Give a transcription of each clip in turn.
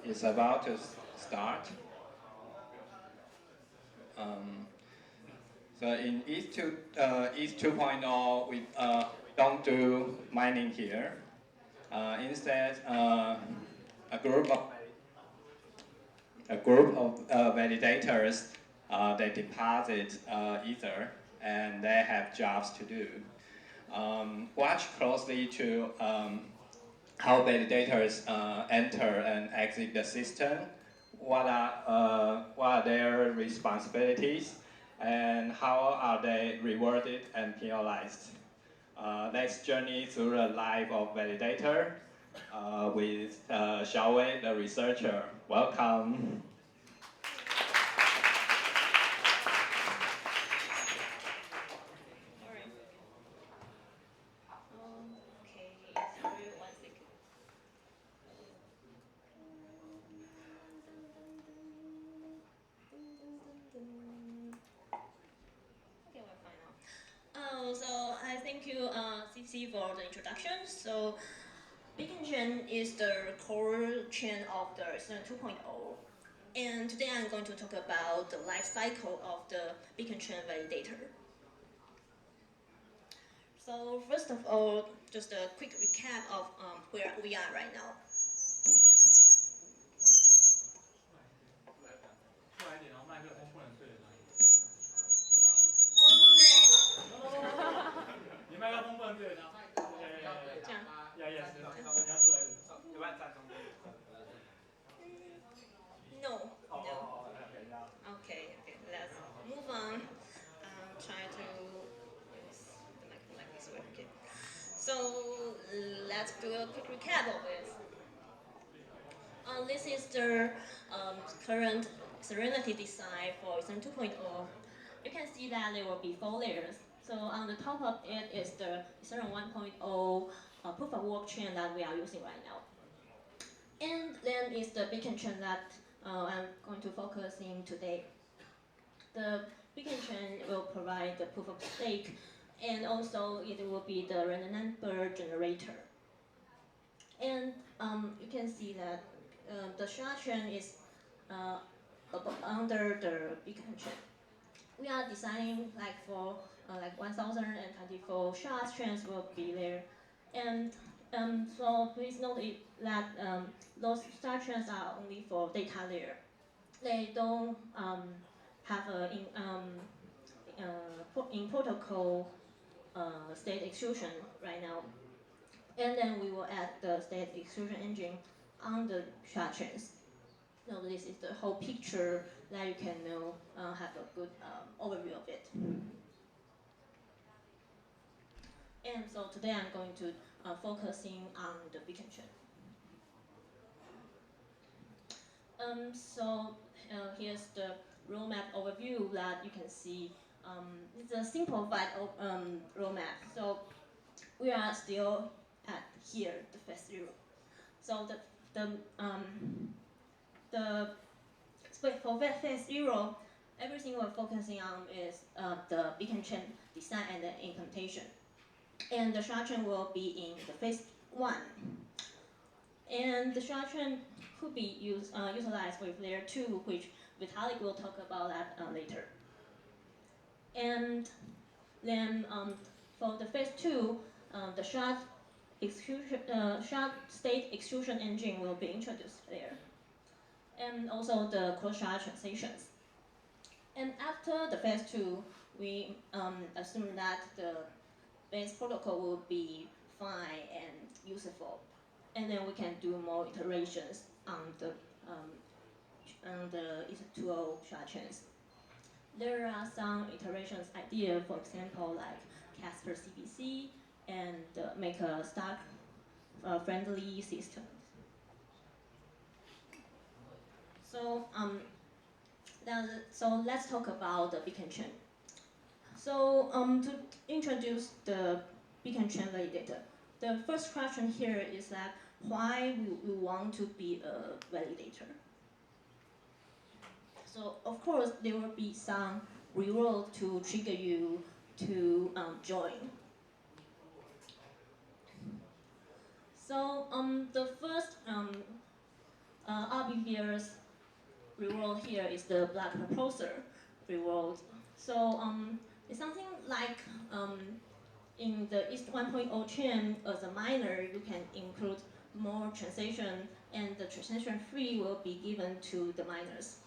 is about to start. So in ETH 2.0, we don't do mining here. Instead, a group of validators they deposit Ether, and they have jobs to do. Watch closely to how validators enter and exit the system. What are their responsibilities, and how are they rewarded and penalized? Let's journey through the life of validator with Xiaowei, the researcher. Welcome. So I thank you, CC, for the introduction. So Beacon Chain is the core chain of the Ethereum 2.0. And today I'm going to talk about the life cycle of the Beacon Chain validator. So first of all, just a quick recap of where we are right now. No. Okay, let's move on. Try to use the mic like this way. Okay. So let's do a quick recap of it. This is the current Serenity design for Ethereum 2.0. You can see that there will be 4 layers. So on the top of it is the Ethereum 1.0 proof of work chain that we are using right now. And then is the beacon chain that I'm going to focus in today. The beacon chain will provide the proof of stake, and also it will be the random number generator. And you can see that the shard chain is under the beacon chain. We are designing like for 1024 shard chains will be there, and so please note that those shard chains are only for data layer. They don't have a in protocol state execution right now. And then we will add the state execution engine on the shard chains. So this is the whole picture that you can know, have a good overview of it. And so today I'm going to focusing on the beacon chain. So here's the roadmap overview that you can see. It's a simplified roadmap. So we are still at here, the phase 0. So for phase 0, everything we're focusing on is the beacon chain design and the implementation. And the shard chain will be in the phase 1. And the shard chain could be utilized with layer 2, which Vitalik will talk about that later. And then for the phase 2, the shard state execution engine will be introduced there. And also the cross-shard transactions. And after the phase 2, we assume that the base protocol will be fine and useful. And then we can do more iterations on the ETH2.0 shard chains. There are some iterations idea, for example, like Casper CBC and make a stack friendly system. So so let's talk about the beacon chain. So to introduce the beacon chain validator, the first question here is that why we want to be a validator. So of course there will be some reward to trigger you to join. So the first Arbitrators reward here is the block proposer reward. So it's something like in the ETH 1.0 chain, as a miner, you can include more transaction, and the transaction fee will be given to the miners.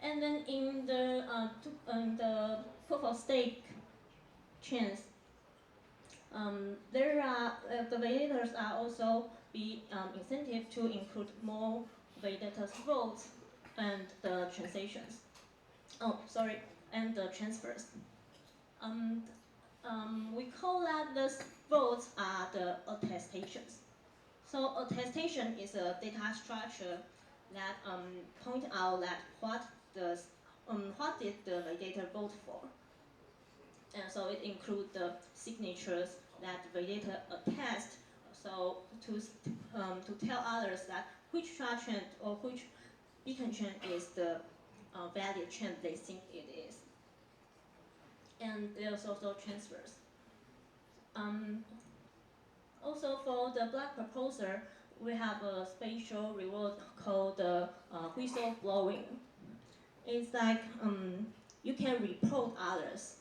And then in the proof of stake chains, there are the validators are also be incentive to include more validators votes and the transactions. Oh, sorry, and the transfers. We call that the votes are the attestations. So attestation is a data structure that point out that what did the validator vote for. And so it includes the signatures that the validator attest, so to tell others that which shard chain or which beacon chain is the valid chain they think it is. And there's also transfers. Also for the block proposer, we have a special reward called the whistle blowing. It's like you can report others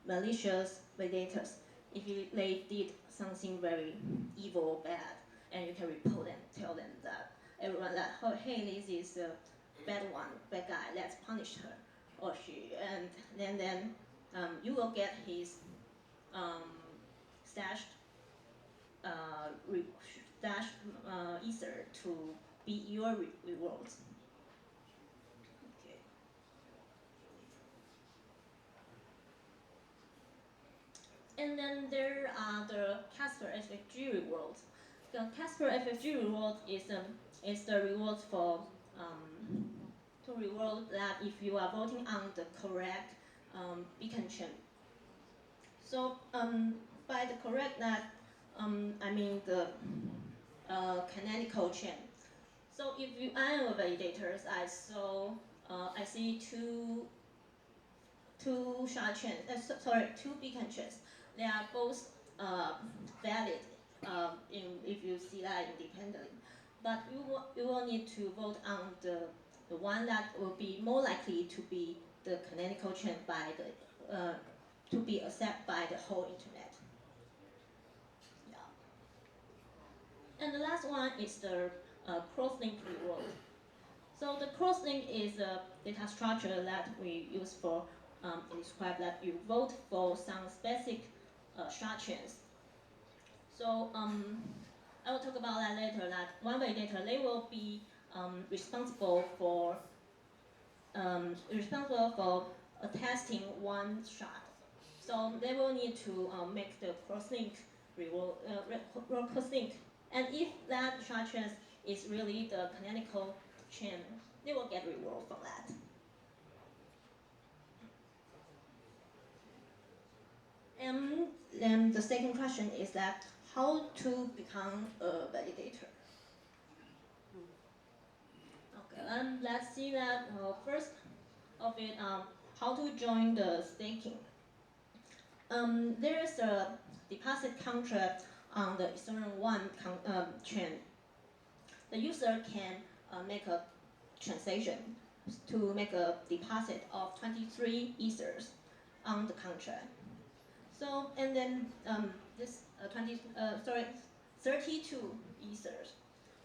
malicious validators if they did something very evil or bad, and you can report them, tell them that everyone that, oh, hey, this is a bad guy, let's punish her or she, and then you will get his stashed ether to be your rewards. Okay. And then there are the Casper FFG rewards. The Casper FFG reward is the reward for to reward that if you are voting on the correct beacon chain. So by the correct that I mean the canonical chain. So if you are a validators, I see two shard chains. Two beacon chains. They are both valid if you see that independently. But you will need to vote on the one that will be more likely to be the canonical chain by the to be accepted by the whole internet. Yeah. And the last one is the crosslink reward. So the crosslink is a data structure that we use for to describe that you vote for some specific shard chains. So I will talk about that later. That one validator, they will be responsible for attesting one shard. So they will need to make the crosslink reward crosslink, and if that shard chain is really the canonical chain, they will get reward from that. And then the second question is that how to become a validator. Okay, let's see that first of it, how to join the staking. There is a deposit contract on the Ethereum 1 chain. The user can make a transaction to make a deposit of 23 ethers on the contract. So, and then this 32 ethers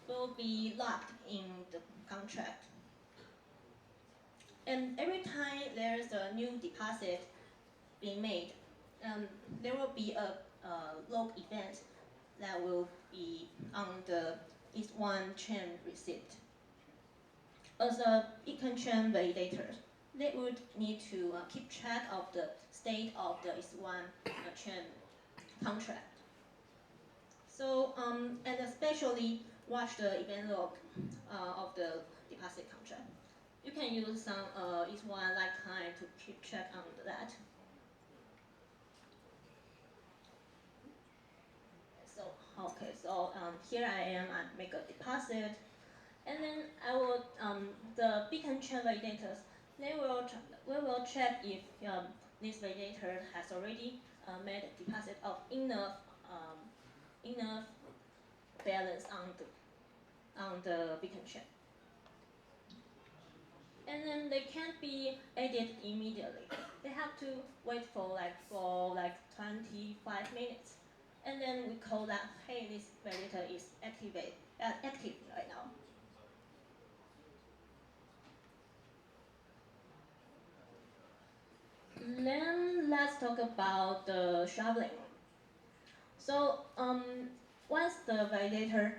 will be locked in the contract. And every time there's a new deposit being made, there will be a log event that will be on the ETH1 chain receipt. As a beacon chain validator, they would need to keep track of the state of the ETH1 chain contract. So, and especially watch the event log of the deposit contract. You can use some ETH1 like time to keep track on that. So here I am, I make a deposit, and then I will the beacon chain validators, we will check if this validator has already made a deposit of enough balance on the beacon chain. And then they can't be added immediately. They have to wait for like 25 minutes. And then we call that, hey, this validator is active right now. Then let's talk about the shoveling. So once the validator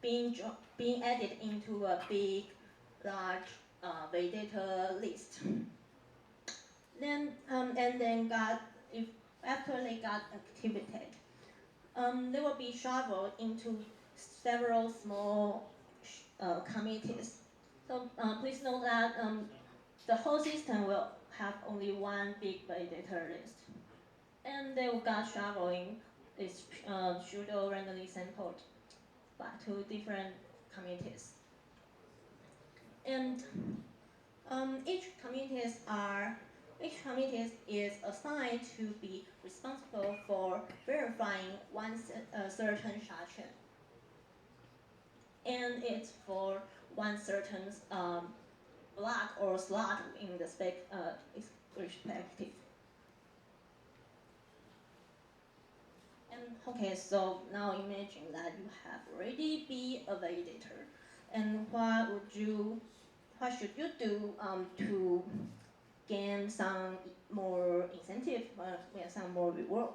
being added into a big, large validator list, then after they got activated, they will be shoveled into several small committees. So please note that the whole system will have only one big validator list. And they will get shoveling is pseudo randomly sampled by 2 different committees. And each committee is assigned to be responsible for verifying one certain shard chain. And it's for one certain block or slot in the respective. And okay, so now imagine that you have already be a validator, and what should you do to gain some more incentive, some more rewards?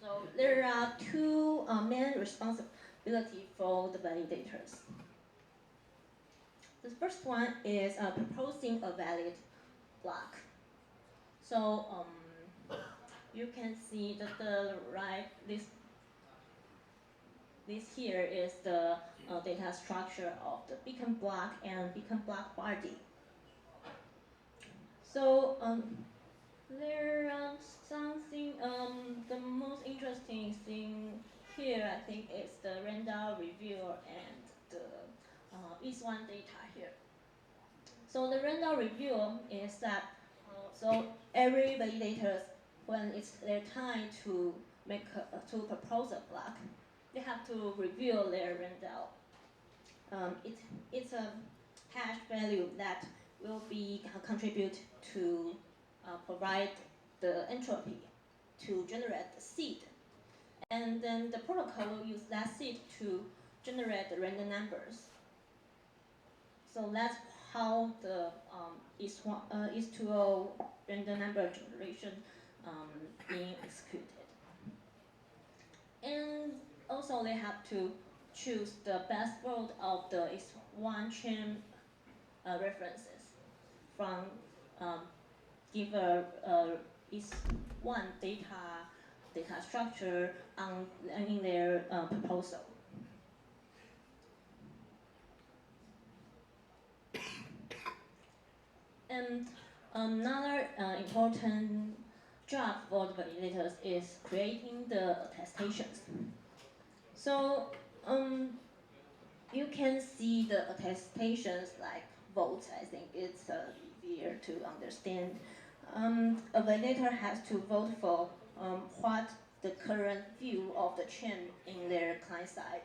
So there are 2 main responsibilities for the validators. The first one is proposing a valid block. So you can see that this here is the data structure of the beacon block and beacon block body. So there are something, the most interesting thing here, I think, is the render reviewer and the is1 data here. So the render reviewer is that, so every validator, when it's their time to propose a block, they have to review their render. It's a hash value that will be contribute to provide the entropy to generate the seed. And then the protocol will use that seed to generate the random numbers. So that's how the is2o random number generation being executed. And also they have to choose the best vote of the is1 chain references from give a is1 data structure in their proposal. And another important job for the validators is creating the attestations. So you can see the attestations like votes. I think it's easier to understand. A validator has to vote for what the current view of the chain in their client side.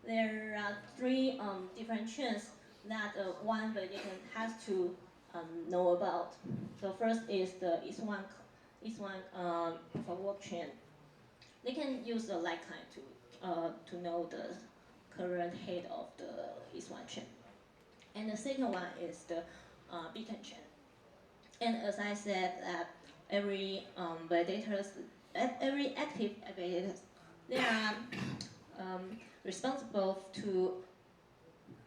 There are 3 different chains that one validator has to know about. So first is the is1 proof of work chain. They can use the light client to know the current head of the is1 chain. And the second one is the beacon chain. And as I said, that every active validators, they are responsible to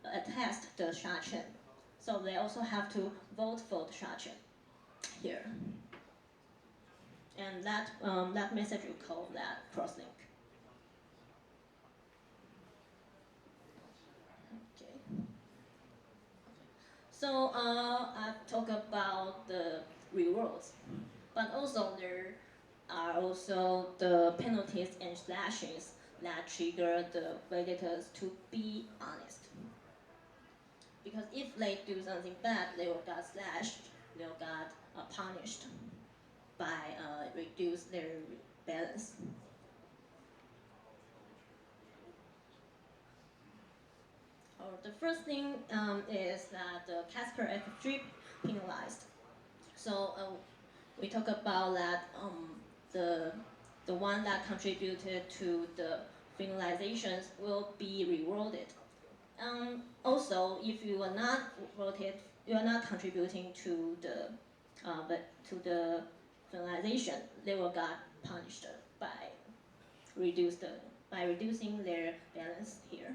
attest the shard chain. So they also have to vote for the shard chain here. And that message we call that crosslink. Okay. So I've talked about the rewards, but also there are also the penalties and slashes that trigger the validators to be honest. Because if they do something bad, they will get slashed, they will get punished by reduce their balance. the first thing is that the Casper F3 penalized. So we talk about that the one that contributed to the finalizations will be rewarded. Also, if you are not voted, you are not contributing to the finalization, they will get punished by reducing their balance here.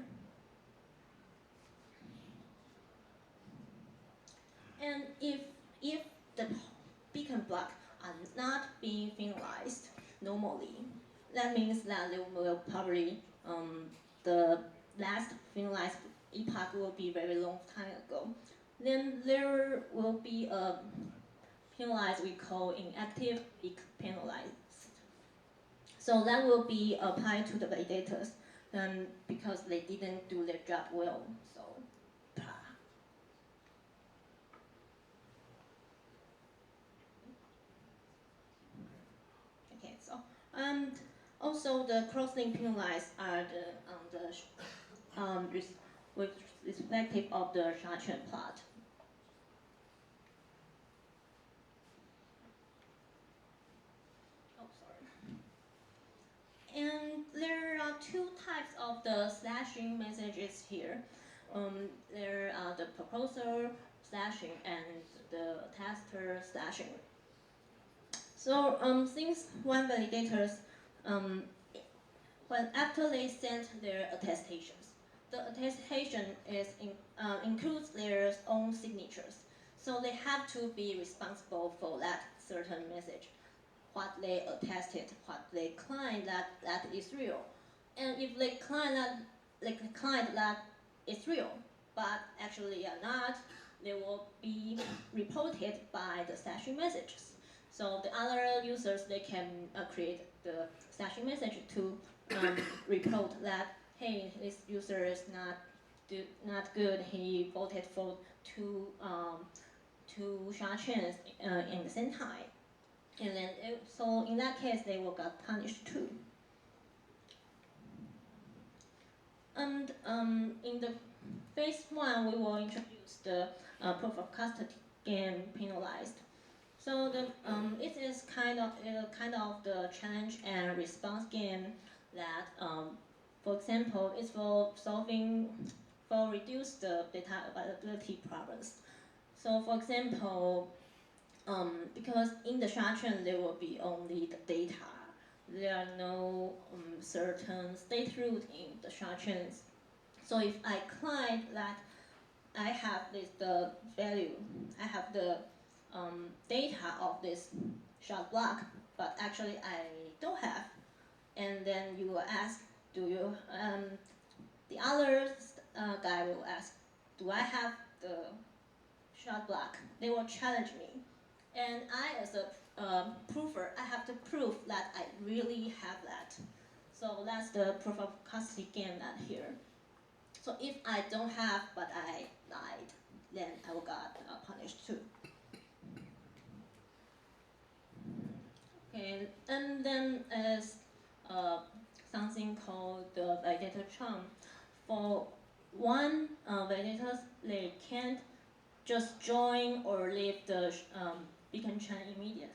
And if the beacon block are not being finalized normally, that means that they will probably the last finalized epoch will be very long time ago. Then there will be a penalized we call inactive penalized. So that will be applied to the validators because they didn't do their job well. So. Okay, so and also the cross-link penalized are reflective of the shard plot. Oh, sorry. And there are two types of the slashing messages here. There are the proposer slashing and the tester slashing. So since one validators, after they send their attestations, the attestation includes their own signatures. So they have to be responsible for that certain message, what they attested, what they claim that is real. And if they claim that it's real, but actually are not, they will be reported by the stashing messages. So the other users, they can create the stashing message to report that, hey, this user is not good. He voted for two shard chains in the same time, and then so in that case they will get punished too. And in the phase 1, we will introduce the proof of custody game penalized. So it is kind of the challenge and response game that, for example, is for reduce the data availability problems. So for example, because in the shard chain there will be only the data. There are no certain state root in the shard chains. So if I claim that I have the value, I have the data of this shard block, but actually I don't have, and then you will ask, do you? The other guy will ask, do I have the shard block? They will challenge me, and I, as a prover, I have to prove that I really have that. So that's the proof of custody game that here. So if I don't have, but I lied, then I will get punished too. Okay, and then as something called the validator charm. For one validators, they can't just join or leave the beacon chain immediately.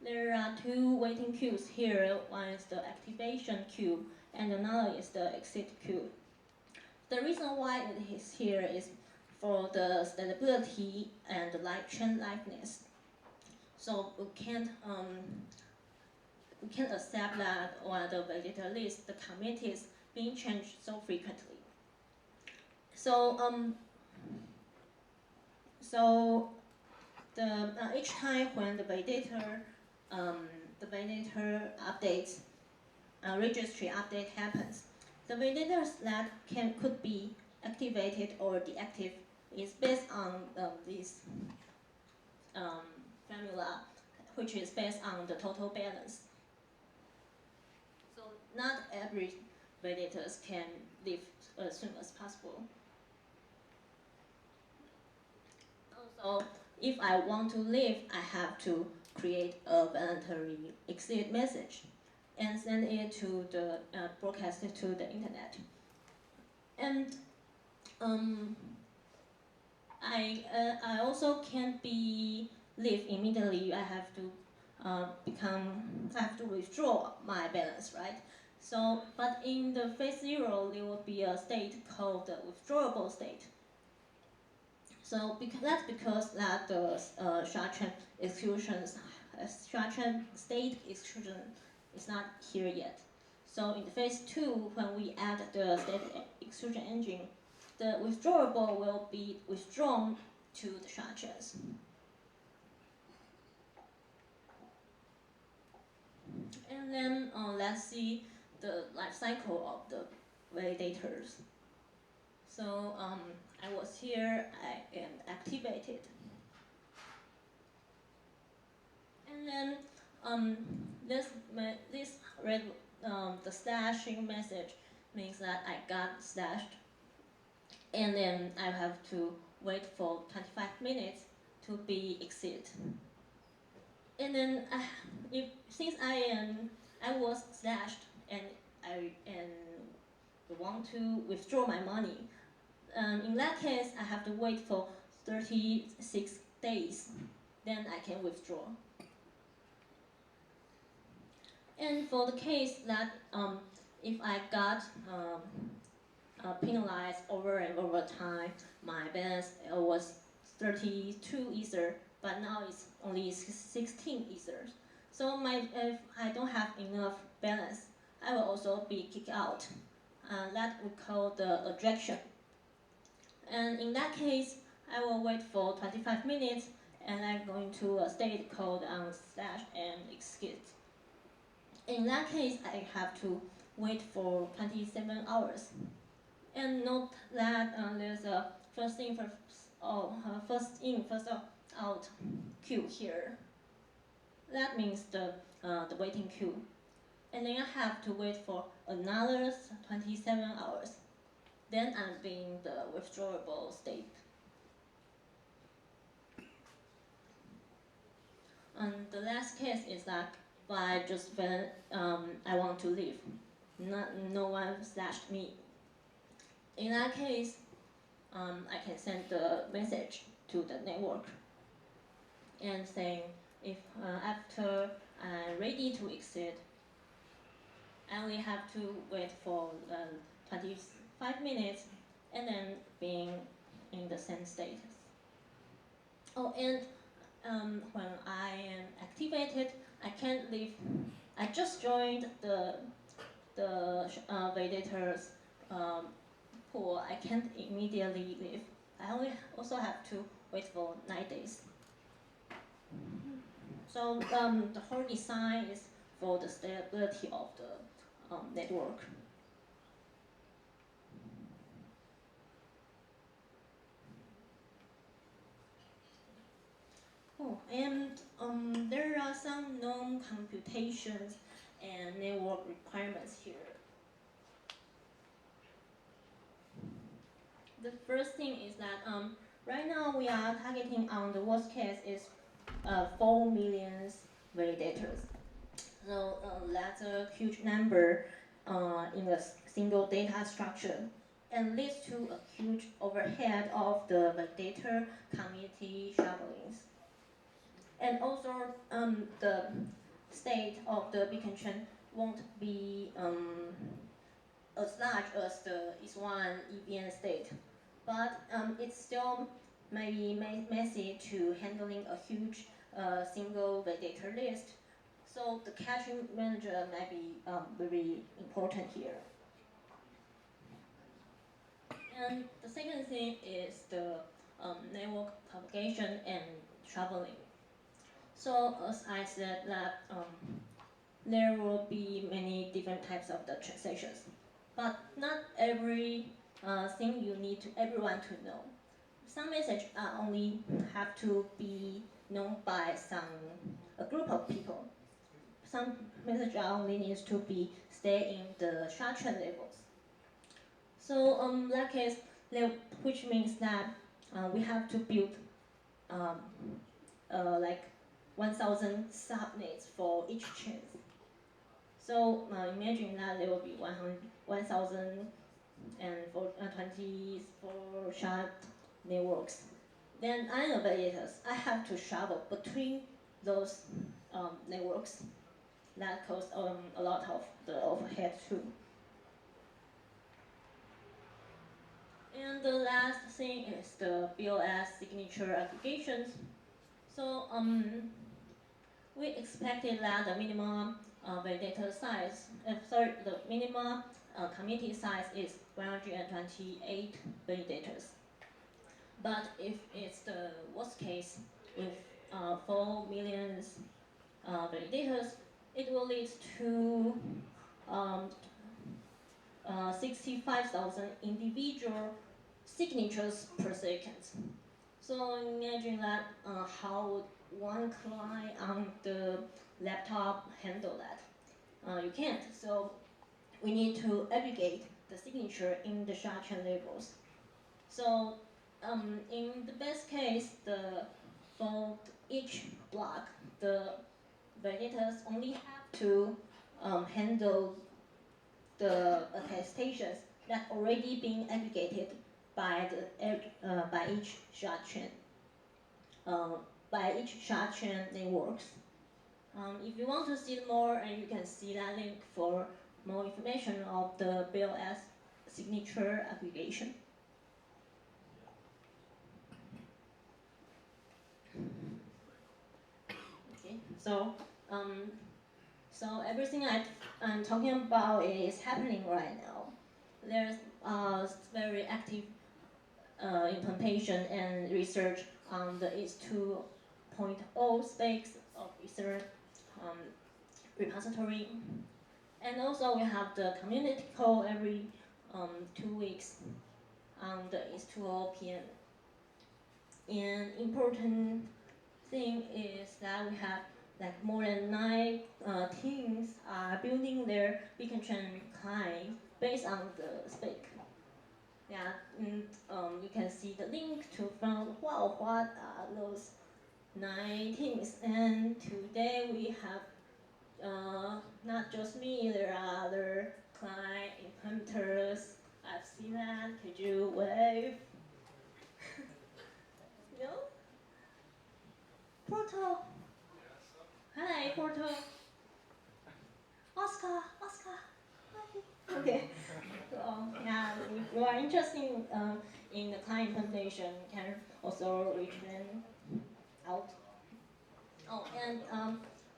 There are two waiting queues here. One is the activation queue, and another is the exit queue. The reason why it is here is for the stability and the chain liveness. So we can't accept that while the validator list, the commit is being changed so frequently. So each time when the validator updates, registry update happens, the validators that could be activated or deactivated is based on this formula, which is based on the total balance. So not every validators can leave as soon as possible. Also, if I want to leave, I have to create a voluntary exit message and send it to the broadcast it to the internet. And I also can't be leave immediately. I have to withdraw my balance, right? So, but in the phase 0, there will be a state called the withdrawable state. So that's because that the short-term state exclusion is not here yet. So in the phase 2, when we add the state exclusion engine, the withdrawable will be withdrawn to the short-terms. And then let's see the life cycle of the validators. So I was here, I am activated. And then the slashing message means that I got slashed. And then I have to wait for 25 minutes to be exit. And then since I was slashed and I want to withdraw my money, in that case I have to wait for 36 days, then I can withdraw. And for the case that if I got penalized over and over time, my balance was 32 Ether, but now it's only 16 Ethers. So if I don't have enough balance, I will also be kicked out. That we call the ejection. And in that case, I will wait for 25 minutes, and I'm going to a state called slash and exit. In that case, I have to wait for 27 hours. And note that there's a first in, first out queue here. That means the waiting queue. And then I have to wait for another 27 hours. Then I'm in the withdrawable state. And the last case is that I just I want to leave. No one slashed me. In that case, I can send the message to the network and saying if after I'm ready to exit, I only have to wait for 25 minutes and then being in the same status. Oh, and when I am activated, I can't leave. I just joined the validator's pool. I can't immediately leave. I also have to wait for 9 days. So the whole design is for the stability of the network. Oh, and there are some known computations and network requirements here. The first thing is that right now we are targeting on the worst case is 4 million validators. So that's a huge number in a single data structure and leads to a huge overhead of the validator community shufflings. And also the state of the beacon chain won't be as large as the ETH1 EVM state, but it's still maybe messy to handling a huge single validator list. So the caching manager might be very important here. And the second thing is the network propagation and traveling. So as I said that there will be many different types of the transactions, but not every thing you need everyone to know. Some messages only have to be known by a group of people. Some message only needs to stay in the short-term levels. So that case, which means that we have to build like 1,000 subnets for each chain. So imagine that there will be 1,000 and 20 for shard networks. Then I am a validator. I have to travel between those networks. That costs a lot of the overhead too. And the last thing is the BOS signature aggregations. So we expected that the minimum validator size, the minimum committee size is 128 validators. But if it's the worst case with 4 million validators, it will lead to 65,000 individual signatures per second. So imagine that how would one client on the laptop handle that? You can't. So we need to aggregate the signature in the shard chain levels. So in the best case, for each block, the validators only have to handle the attestations that already been aggregated by each shard chain, networks. If you want to see more, and you can see that link for more information of the BOS signature aggregation. Okay, so everything I'm talking about is happening right now. There's very active implementation and research on the ETH 2.0 space of Ethereum repository. And also we have the community call every 2 weeks on the ETH 2.0 PM. And important thing is that we have like more than 9 teams are building their beacon chain client based on the spec. Yeah, and you can see the link to from what are those 9 teams. And today we have not just me, there are other client implementers. I've seen that. Could you wave? No? Porto. Hi, Porto. Oscar. Hi. Okay. So yeah, if you are interested in the client implementation, you can also reach them out. Oh, and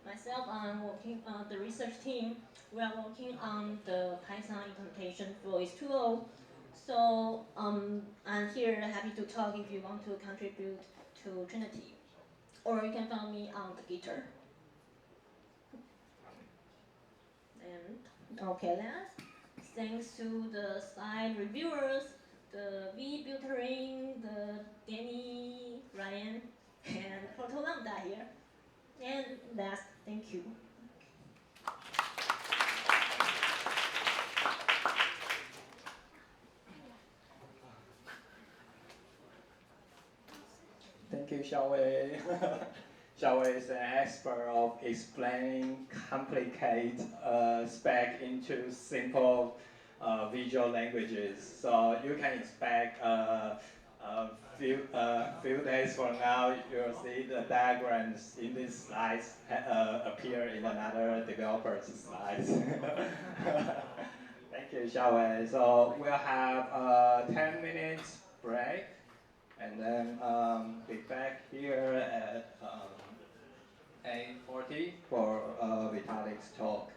myself, I'm working on the research team. We are working on the Python implementation for ETH 2.0. So I'm here happy to talk if you want to contribute to Trinity. Or you can find me on the Gitter. And okay, last, thanks to the side reviewers, the V Buterin, the Danny, Ryan, and Proto Lambda here. And last, thank you. Thank you, Xiaowei. Xiaowei is an expert of explaining complicated spec into simple visual languages. So you can expect a few days from now, you'll see the diagrams in these slides appear in another developer's slides. Thank you, Xiaowei. So we'll have a 10 minutes break. And then be back here at 8:40 for Vitalik's talk.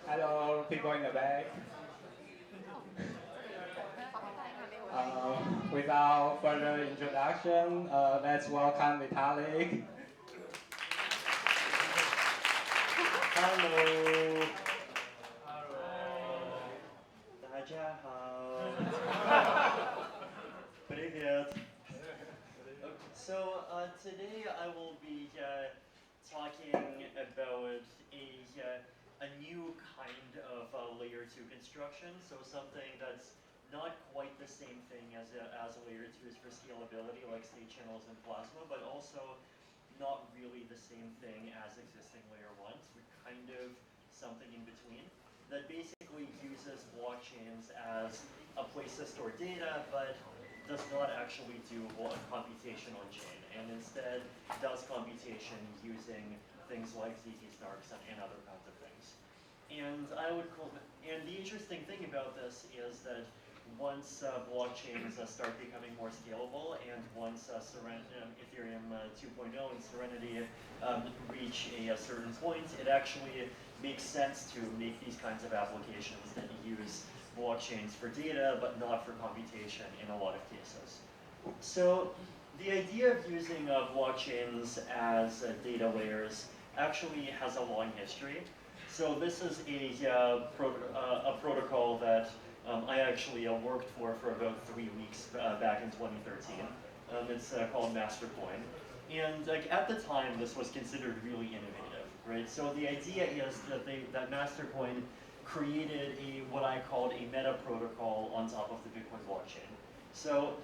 Hello, people in the back. Without further introduction, let's welcome Vitalik. Hello. Hello. 大家好. Привет. So today I will be talking about a new kind of layer 2 construction. So something that's not quite the same thing as a layer 2 is for scalability, like state channels and Plasma, but also not really the same thing as existing layer 1s. We're kind of something in between that basically uses blockchains as a place to store data, but does not actually do a computation on chain, and instead does computation using things like ZK-snarks and other kinds of things. And the interesting thing about this is that once blockchains start becoming more scalable, and once Ethereum 2.0 and Serenity reach a certain point, it actually makes sense to make these kinds of applications that use blockchains for data, but not for computation in a lot of cases. So the idea of using blockchains as data layers actually has a long history. So this is a protocol that I actually worked for about 3 weeks back in 2013. It's called Mastercoin. And at the time, this was considered really innovative, right? So the idea is that Mastercoin created what I called a meta protocol on top of the Bitcoin blockchain. So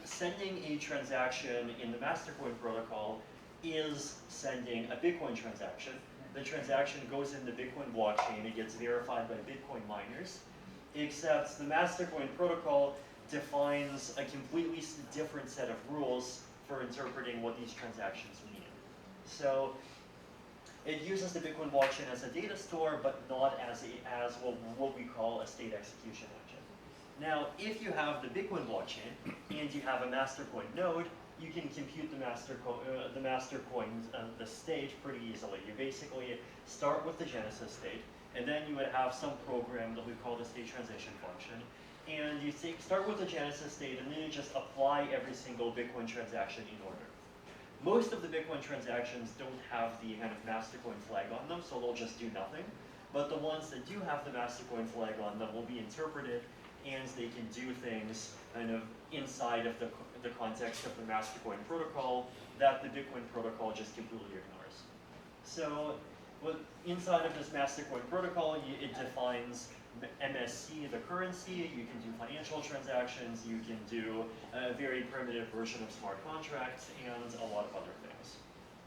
sending a transaction in the Mastercoin protocol is sending a Bitcoin transaction. The transaction goes in the Bitcoin blockchain, it gets verified by Bitcoin miners, except the Mastercoin protocol defines a completely different set of rules for interpreting what these transactions mean. So it uses the Bitcoin blockchain as a data store, but not as what we call a state execution engine. Now, if you have the Bitcoin blockchain and you have a Mastercoin node, you can compute the the state pretty easily. You basically start with the genesis state, and then you would have some program that we call the state transition function. And you start with the genesis state, and then you just apply every single Bitcoin transaction in order. Most of the Bitcoin transactions don't have the kind of Mastercoin flag on them, so they'll just do nothing. But the ones that do have the Mastercoin flag on them will be interpreted, and they can do things kind of inside of the context of the Mastercoin protocol that the Bitcoin protocol just completely ignores. So inside of this Mastercoin protocol, it defines MSC, the currency. You can do financial transactions, you can do a very primitive version of smart contracts, and a lot of other things.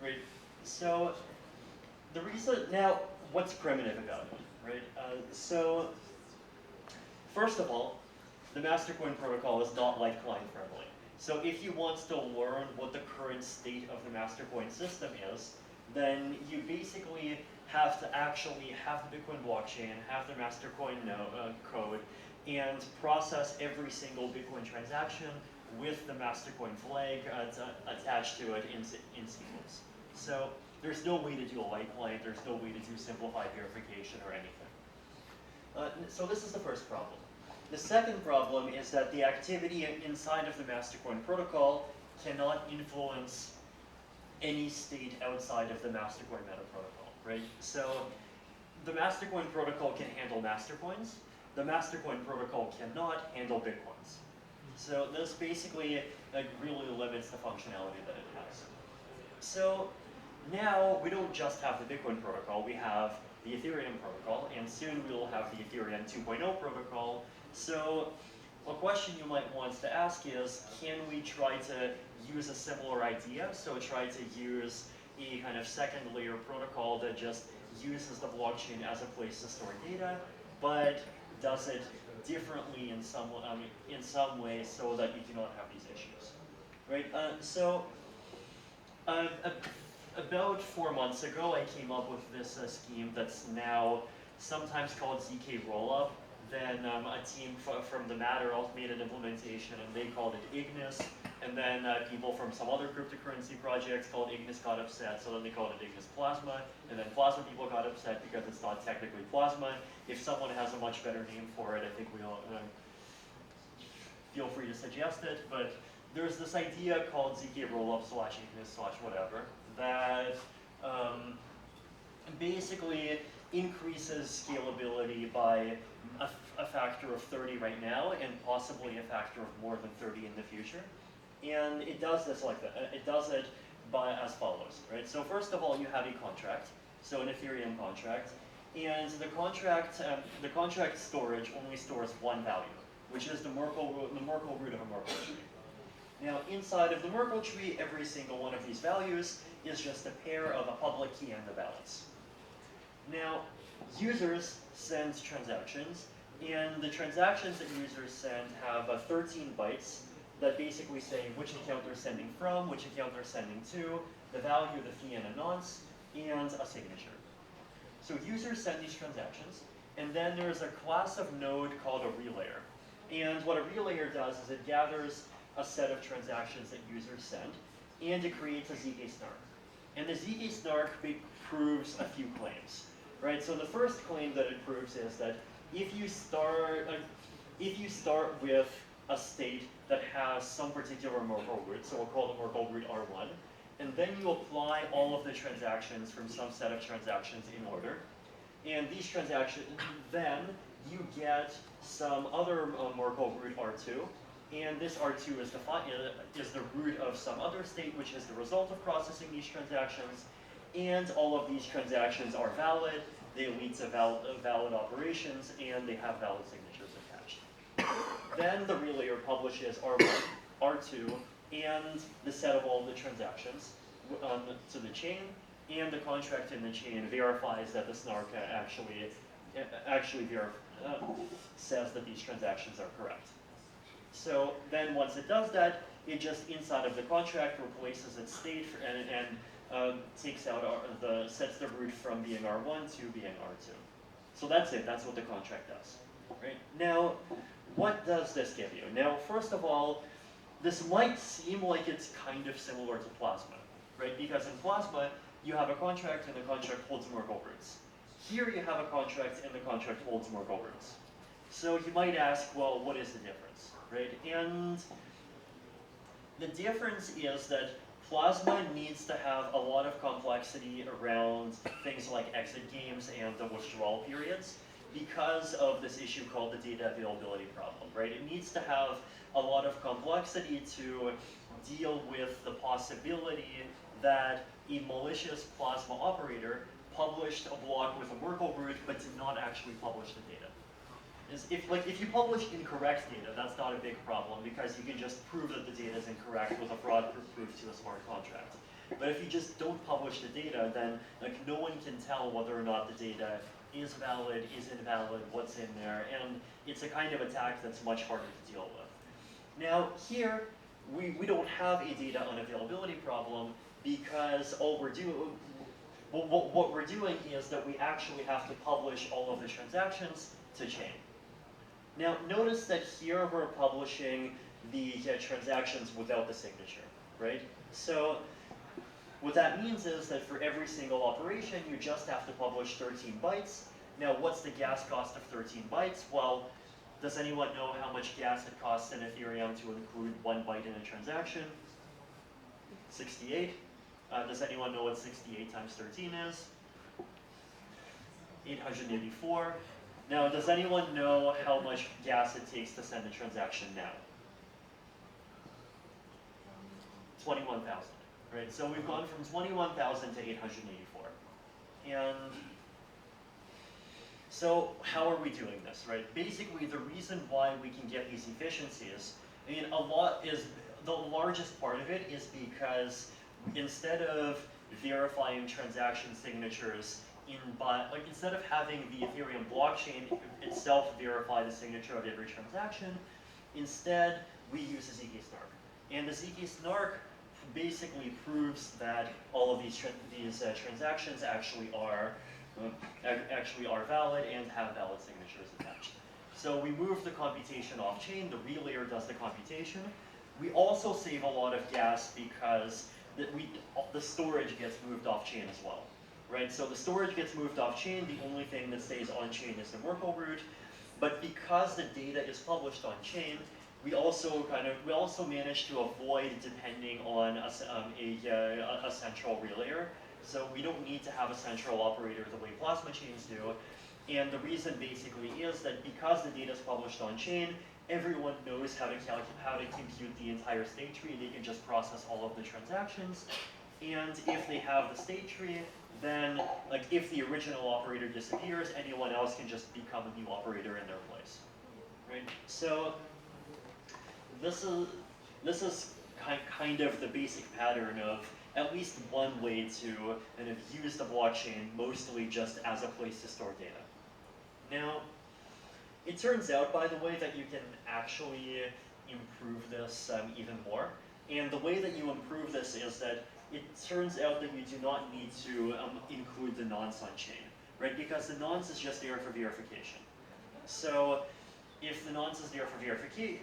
Right? So now, what's primitive about it? Right? So first of all, the Mastercoin protocol is not like client friendly. So if you want to learn what the current state of the Mastercoin system is, then you basically have to actually have the Bitcoin blockchain, have the Mastercoin code, and process every single Bitcoin transaction with the Mastercoin flag attached to it in sequence. So there's no way to do a light client, there's no way to do simplified verification or anything. So this is the first problem. The second problem is that the activity inside of the Mastercoin protocol cannot influence any state outside of the Mastercoin meta protocol, right? So the Mastercoin protocol can handle Mastercoins. The Mastercoin protocol cannot handle Bitcoins. So this basically really limits the functionality that it has. So now we don't just have the Bitcoin protocol, we have the Ethereum protocol, and soon we will have the Ethereum 2.0 protocol. So a question you might want to ask is, can we try to use a similar idea? So try to use a kind of second layer protocol that just uses the blockchain as a place to store data, but does it differently in some way so that you do not have these issues, right? About 4 months ago, I came up with this scheme that's now sometimes called ZK rollup. Then a team from the Matter made an implementation, and they called it Ignis. And then people from some other cryptocurrency projects called Ignis got upset, so then they called it Ignis Plasma. And then Plasma people got upset because it's not technically Plasma. If someone has a much better name for it, I think we all feel free to suggest it. But there's this idea called ZK rollup / Ignis / whatever that basically increases scalability by a factor of 30 right now, and possibly a factor of more than 30 in the future. And it does this like that. It does it by as follows, right? So first of all, you have a contract, so an Ethereum contract, and the contract storage only stores one value, which is the Merkle root of a Merkle tree. Now, inside of the Merkle tree, every single one of these values is just a pair of a public key and a balance. Now, users send transactions, and the transactions that users send have 13 bytes that basically say which account they're sending from, which account they're sending to, the value, the fee and a nonce, and a signature. So users send these transactions, and then there's a class of node called a relayer. And what a relayer does is it gathers a set of transactions that users send, and it creates a ZK snark. And the ZK snark proves a few claims, right? So the first claim that it proves is that if you start with a state that has some particular Merkle root, so we'll call the Merkle root R1, and then you apply all of the transactions from some set of transactions in order, and these transactions, then you get some other Merkle root R2, and this R2 is the root of some other state, which is the result of processing these transactions, and all of these transactions are valid, they lead to valid operations, and they have valid signatures attached. Then the relayer publishes R1, R2, and the set of all the transactions to the chain, and the contract in the chain verifies that the snark actually says that these transactions are correct. So then once it does that, it just inside of the contract replaces its state and takes out sets the root from being R1 to being R2. So that's it, that's what the contract does. Right? Now, what does this give you? Now, first of all, this might seem like it's kind of similar to Plasma, right? Because in Plasma, you have a contract and the contract holds Merkle roots. Here you have a contract and the contract holds Merkle roots. So you might ask, well, what is the difference, right? And the difference is that Plasma needs to have a lot of complexity around things like exit games and the withdrawal periods because of this issue called the data availability problem, right? It needs to have a lot of complexity to deal with the possibility that a malicious Plasma operator published a block with a Merkle root but did not actually publish the data. If you publish incorrect data, that's not a big problem because you can just prove that the data is incorrect with a fraud proof to a smart contract. But if you just don't publish the data, then no one can tell whether or not the data is valid, is invalid, what's in there, and it's a kind of attack that's much harder to deal with. Now here, we don't have a data unavailability problem because what we're doing is that we actually have to publish all of the transactions to chain. Now notice that here we're publishing the transactions without the signature, right? So what that means is that for every single operation, you just have to publish 13 bytes. Now what's the gas cost of 13 bytes? Well, does anyone know how much gas it costs in Ethereum to include 1 byte in a transaction? 68. Does anyone know what 68 times 13 is? 884. Now, does anyone know how much gas it takes to send a transaction now? 21,000, right? So we've gone from 21,000 to 884. And so how are we doing this, right? Basically, the reason why we can get these efficiencies, I mean, the largest part of it is because instead of verifying transaction signatures instead of having the Ethereum blockchain itself verify the signature of every transaction, instead we use a ZK snark. And the ZK snark basically proves that all of these transactions actually are valid and have valid signatures attached. So we move the computation off chain, the relayer does the computation, We also save a lot of gas because the storage gets moved off chain as well, right? So the storage gets moved off chain. The only thing that stays on chain is the Merkle root. But because the data is published on chain, we also manage to avoid depending on a central relayer. So we don't need to have a central operator the way plasma chains do. And the reason basically is that because the data is published on chain, everyone knows how to compute the entire state tree. They can just process all of the transactions. And if they have the state tree, then like if the original operator disappears, anyone else can just become a new operator in their place, right? So this is kind of the basic pattern of at least one way to kind of use the blockchain mostly just as a place to store data. Now, it turns out, by the way, that you can actually improve this even more. And the way that you improve this is that it turns out that you do not need to include the nonce on chain, right? Because the nonce is just there for verification. So if the nonce is there for verification,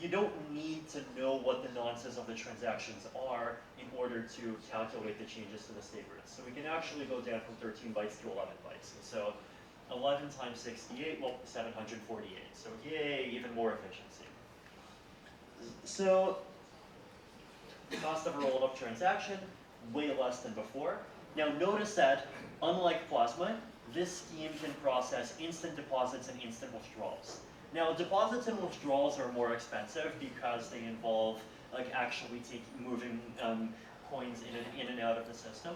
you don't need to know what the nonces of the transactions are in order to calculate the changes to the state roots. So we can actually go down from 13 bytes to 11 bytes. And so 11 times 68, well, 748. So yay, even more efficiency. So the cost of a rolled-up transaction, way less than before. Now notice that, unlike Plasma, this scheme can process instant deposits and instant withdrawals. Now deposits and withdrawals are more expensive because they involve like actually moving coins in and out of the system.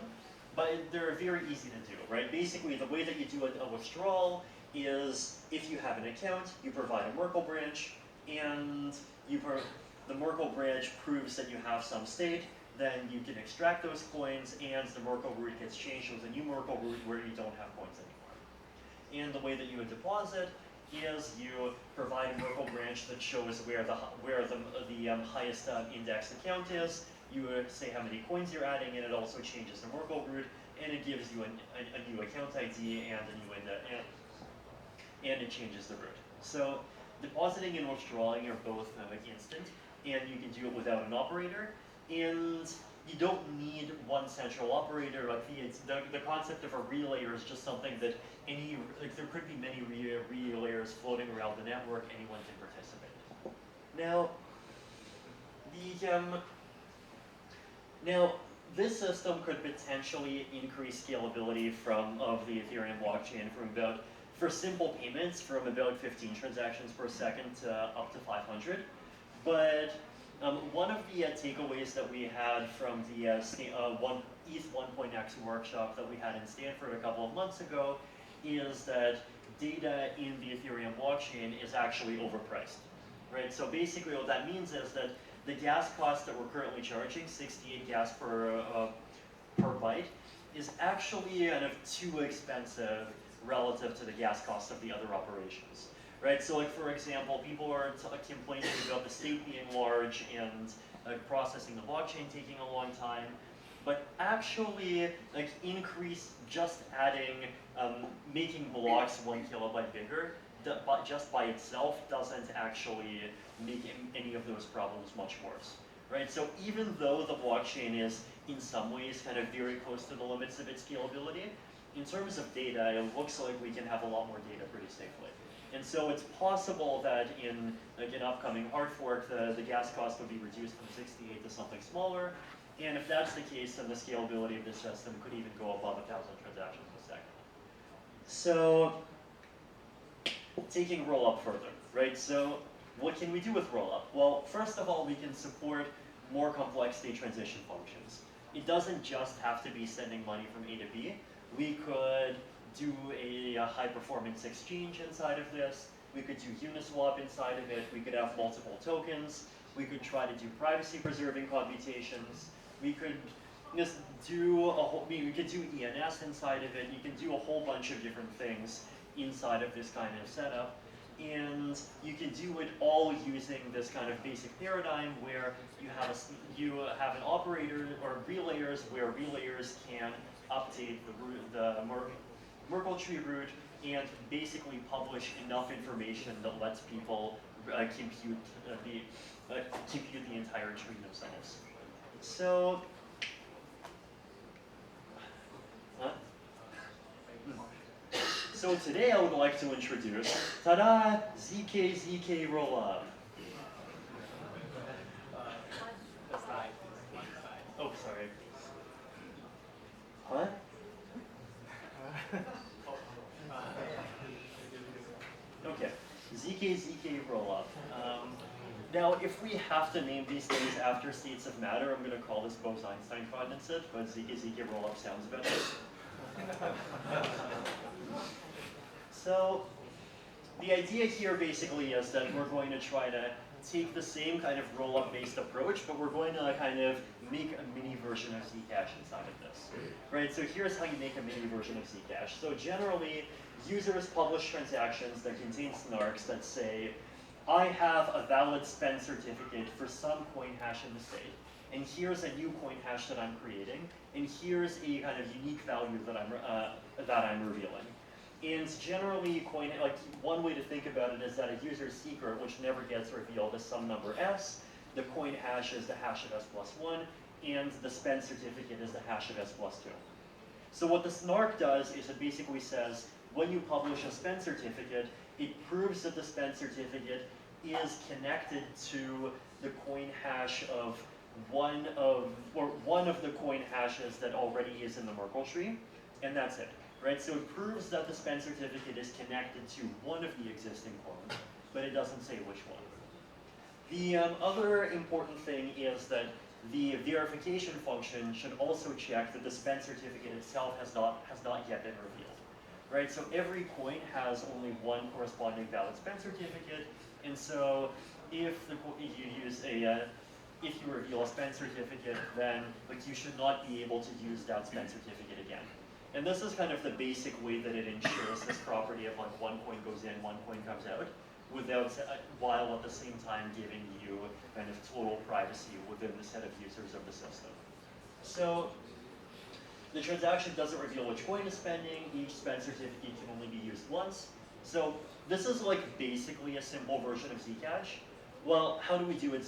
But they're very easy to do, right? Basically, the way that you do a withdrawal is if you have an account, you provide a Merkle branch, and the Merkle branch proves that you have some state, then you can extract those coins, and the Merkle root gets changed with a new Merkle root where you don't have coins anymore. And the way that you would deposit is you provide a Merkle branch that shows where the highest indexed account is. You say how many coins you're adding, and it also changes the Merkle root, and it gives you a new account ID and a new index, and it changes the root. So depositing and withdrawing are both instant, and you can do it without an operator, and you don't need one central operator. Like the concept of a relayer is just something that there could be many relayers floating around the network. Anyone can participate. Now, this system could potentially increase scalability of the Ethereum blockchain for simple payments from about 15 transactions per second to up to 500. But one of the takeaways that we had from the ETH 1.x workshop that we had in Stanford a couple of months ago is that data in the Ethereum blockchain is actually overpriced, right? So basically what that means is that the gas cost that we're currently charging, 68 gas per byte, is actually kind of too expensive relative to the gas cost of the other operations, right? So like for example, people are complaining about the state being large and processing the blockchain taking a long time, but actually like just adding, making blocks 1 kilobyte bigger, just by itself doesn't actually make any of those problems much worse, right? So even though the blockchain is in some ways kind of very close to the limits of its scalability, in terms of data, it looks like we can have a lot more data pretty safely. And so it's possible that in like an upcoming hard fork, the gas cost would be reduced from 68 to something smaller. And if that's the case, then the scalability of this system could even go above 1,000 transactions a second. So taking rollup further, right? So what can we do with rollup? Well, first of all, we can support more complex state transition functions. It doesn't just have to be sending money from A to B. We could do a high-performance exchange inside of this. We could do Uniswap inside of it. We could have multiple tokens. We could try to do privacy-preserving computations. We could just do we could do ENS inside of it. You can do a whole bunch of different things inside of this kind of setup. And you can do it all using this kind of basic paradigm where you have an operator or relayers where relayers can update the Merkle tree root and basically publish enough information that lets people compute the entire tree themselves. So, so today I would like to introduce, ta-da, ZK rollup. Oh, sorry. Huh? Okay, ZK rollup. Now, if we have to name these things after states of matter, I'm going to call this Bose-Einstein condensate, but ZK rollup sounds better. So, the idea here basically is that we're going to try to take the same kind of rollup-based approach, but we're going to kind of make a mini version of Zcash inside of this. Right, so here's how you make a mini version of Zcash. So generally, users publish transactions that contain snarks that say, I have a valid spend certificate for some coin hash in the state, and here's a new coin hash that I'm creating, and here's a kind of unique value that I'm revealing. And generally, one way to think about it is that a user's secret, which never gets revealed, is some number s. The coin hash is the hash of s+1, and the spend certificate is the hash of s+2. So what the snark does is it basically says, when you publish a spend certificate, it proves that the spend certificate is connected to the coin hash of one of the coin hashes that already is in the Merkle tree, and that's it. Right, so it proves that the spend certificate is connected to one of the existing coins, but it doesn't say which one. The other important thing is that the verification function should also check that the spend certificate itself has not yet been revealed. Right, so every coin has only one corresponding valid spend certificate, and so if you reveal a spend certificate, then you should not be able to use that spend certificate again. And this is kind of the basic way that it ensures this property of one coin goes in, one coin comes out, while at the same time giving you kind of total privacy within the set of users of the system. So the transaction doesn't reveal which coin is spending. Each spend certificate can only be used once. So this is basically a simple version of Zcash. Well, how do we do it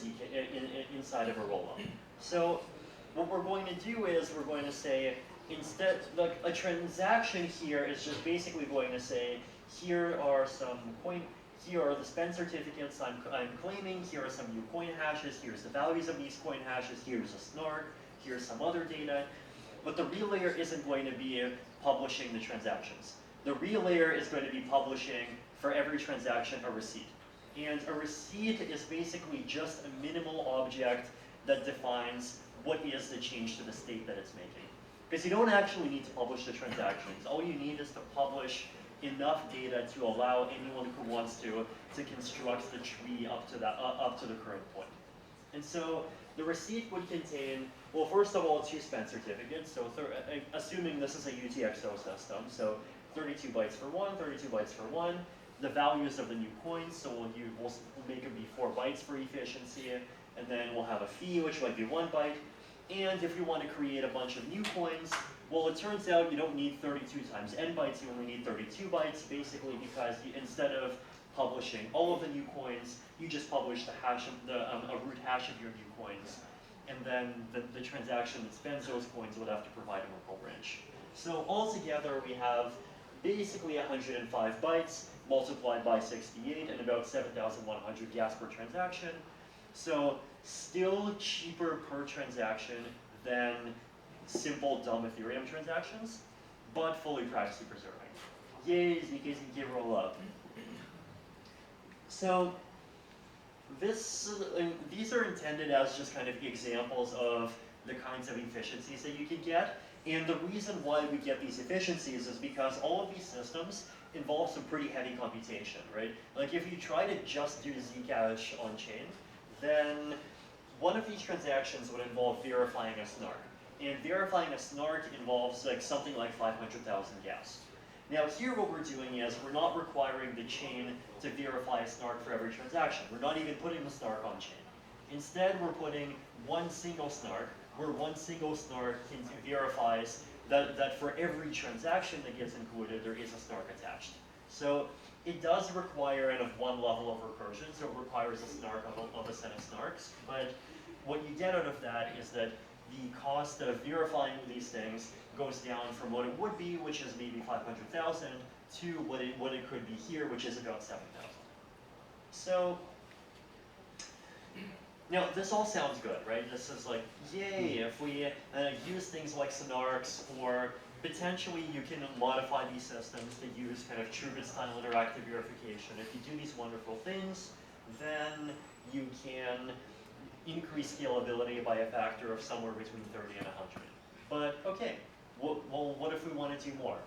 inside of a rollup? So what we're going to do is we're going to say, instead, a transaction here is just basically going to say, here are the spend certificates I'm claiming, here are some new coin hashes, here's the values of these coin hashes, here's a snark, here's some other data. But the real layer isn't going to be publishing the transactions. The real layer is going to be publishing, for every transaction, a receipt. And a receipt is basically just a minimal object that defines what is the change to the state that it's making. Because you don't actually need to publish the transactions. All you need is to publish enough data to allow anyone who wants to construct the tree up to the current point. And so the receipt would contain, well, first of all, 2 spend certificates. So assuming this is a UTXO system, so 32 bytes for one, 32 bytes for one. The values of the new coins, so we'll make them be 4 bytes for efficiency, and then we'll have a fee, which might be 1 byte. And if you want to create a bunch of new coins, well, it turns out you don't need 32 times n bytes, you only need 32 bytes, basically because instead of publishing all of the new coins, you just publish the hash of a root hash of your new coins. And then the transaction that spends those coins would have to provide a Merkle branch. So altogether, we have basically 105 bytes multiplied by 68 and about 7,100 gas per transaction. So still cheaper per transaction than simple dumb Ethereum transactions, but fully privacy preserving. Yay, ZK rollup. So these are intended as just kind of examples of the kinds of efficiencies that you could get. And the reason why we get these efficiencies is because all of these systems involve some pretty heavy computation, right? Like if you try to just do Zcash on chain, then one of these transactions would involve verifying a snark. And verifying a snark involves something like 500,000 gas. Now here what we're doing is we're not requiring the chain to verify a snark for every transaction. We're not even putting the snark on chain. Instead, we're putting one single snark, where one single snark verifies that for every transaction that gets included, there is a snark attached. So It does require one level of recursion, so it requires a snark of a set of snarks, but what you get out of that is that the cost of verifying these things goes down from what it would be, which is maybe 500,000, to what it could be here, which is about 7,000. So, now this all sounds good, right? This is like, yay, if we use things like snarks, or potentially you can modify these systems to use kind of true-bit-style interactive verification. If you do these wonderful things, then you can increase scalability by a factor of somewhere between 30 and 100. But okay, well, what if we want to do more?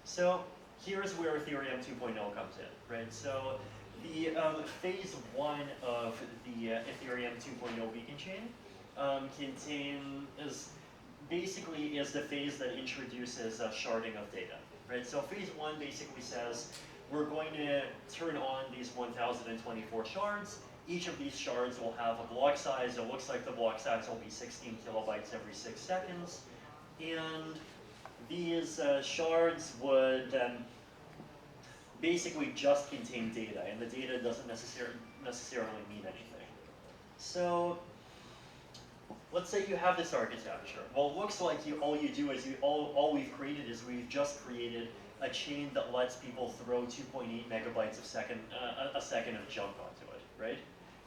So here's where Ethereum 2.0 comes in, right? So the phase 1 of the Ethereum 2.0 beacon chain is the phase that introduces sharding of data, right? So phase 1 basically says we're going to turn on these 1,024 shards. Each of these shards will have a block size. It looks like the block size will be 16 kilobytes every 6 seconds. And these shards would basically just contain data, and the data doesn't necessarily mean anything. So let's say you have this architecture. Well, it looks like all we've created is we've just created a chain that lets people throw 2.8 megabytes a second of junk onto it, right?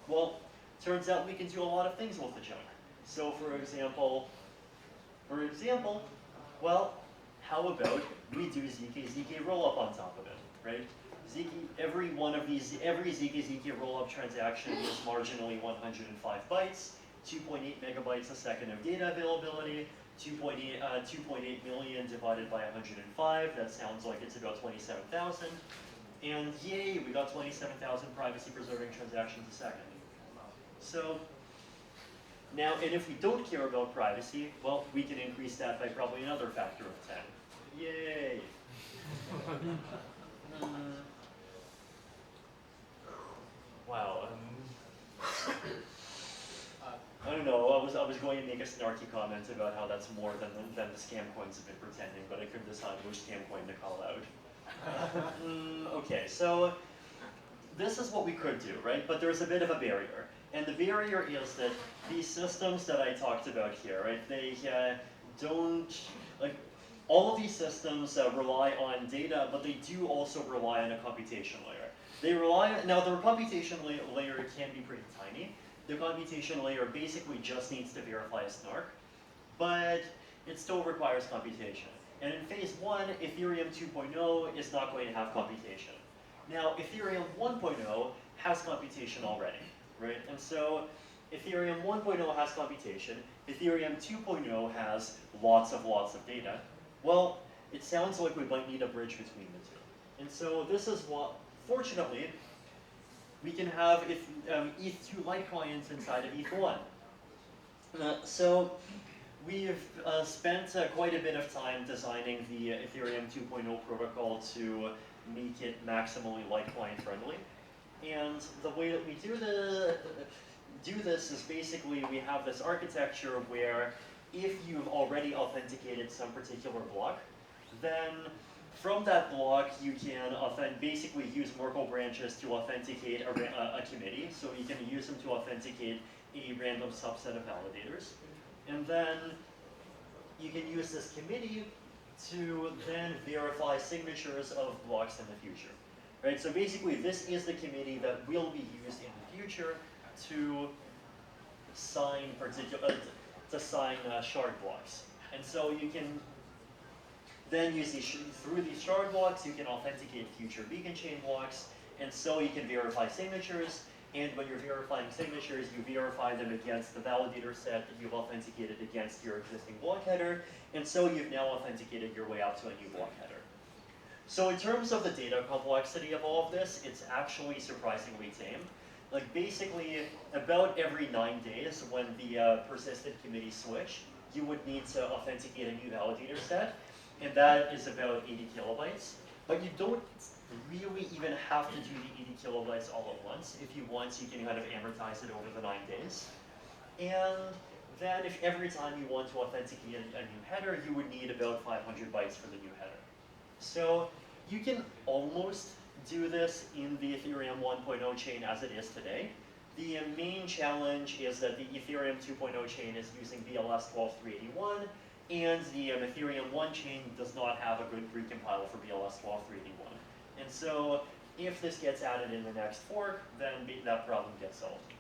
Well, turns out we can do a lot of things with the junk. So for example, well, how about we do ZK rollup on top of it, right? Every ZK rollup transaction is marginally 105 bytes, 2.8 megabytes a second of data availability, 2.8 million divided by 105, that sounds like it's about 27,000. And yay, we got 27,000 privacy-preserving transactions a second. So now, and if we don't care about privacy, well, we can increase that by probably another factor of 10. Yay! Wow. I don't know. I was going to make a snarky comment about how that's more than the scam coins have been pretending, but I couldn't decide which scam coin to call out. Okay, so this is what we could do, right? But there's a bit of a barrier. And the barrier is that these systems that I talked about here, right, they all of these systems rely on data, but they do also rely on a computation layer. Now the computation layer can be pretty tiny. The computation layer basically just needs to verify a snark, but it still requires computation. And in phase 1, Ethereum 2.0 is not going to have computation. Now, Ethereum 1.0 has computation already, right? And so Ethereum 1.0 has computation. Ethereum 2.0 has lots of data. Well, it sounds like we might need a bridge between the two. And so this is what, fortunately, we can have ETH2 Lite clients inside of ETH1. So we've spent quite a bit of time designing the Ethereum 2.0 protocol to make it maximally Lite client friendly. And the way that we do this is basically we have this architecture where if you've already authenticated some particular block, then from that block you can basically use Merkle branches to authenticate a committee. So you can use them to authenticate a random subset of validators. And then you can use this committee to then verify signatures of blocks in the future. Right? So basically this is the committee that will be used in the future to sign shard blocks. And so you can then use through these shard blocks, you can authenticate future beacon chain blocks, and so you can verify signatures. And when you're verifying signatures, you verify them against the validator set that you've authenticated against your existing block header, and so you've now authenticated your way out to a new block header. So in terms of the data complexity of all of this, it's actually surprisingly tame. Like basically, about every 9 days when the persistent committee switch, you would need to authenticate a new validator set, and that is about 80 kilobytes. But you don't really even have to do the 80 kilobytes all at once. If you want, you can kind of amortize it over the 9 days. And then if every time you want to authenticate a new header, you would need about 500 bytes for the new header. So you can almost do this in the Ethereum 1.0 chain as it is today. The main challenge is that the Ethereum 2.0 chain is using BLS 12381, and the Ethereum 1 chain does not have a good recompile for BLS 12381. And so if this gets added in the next fork, then that problem gets solved.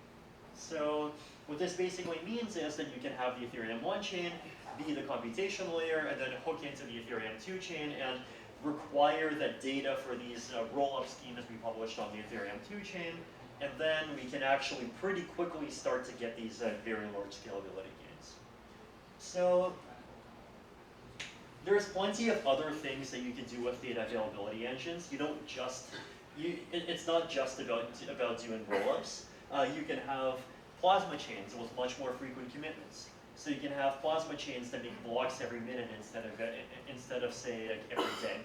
So what this basically means is that you can have the Ethereum 1 chain be the computation layer, and then hook into the Ethereum 2 chain and require that data for these roll-up schemas be published on the Ethereum 2 chain, and then we can actually pretty quickly start to get these very large scalability gains. So there's plenty of other things that you can do with data availability engines. You don't just, it's not just about doing rollups. You can have plasma chains with much more frequent commitments. So you can have plasma chains that make blocks every minute instead of say every day.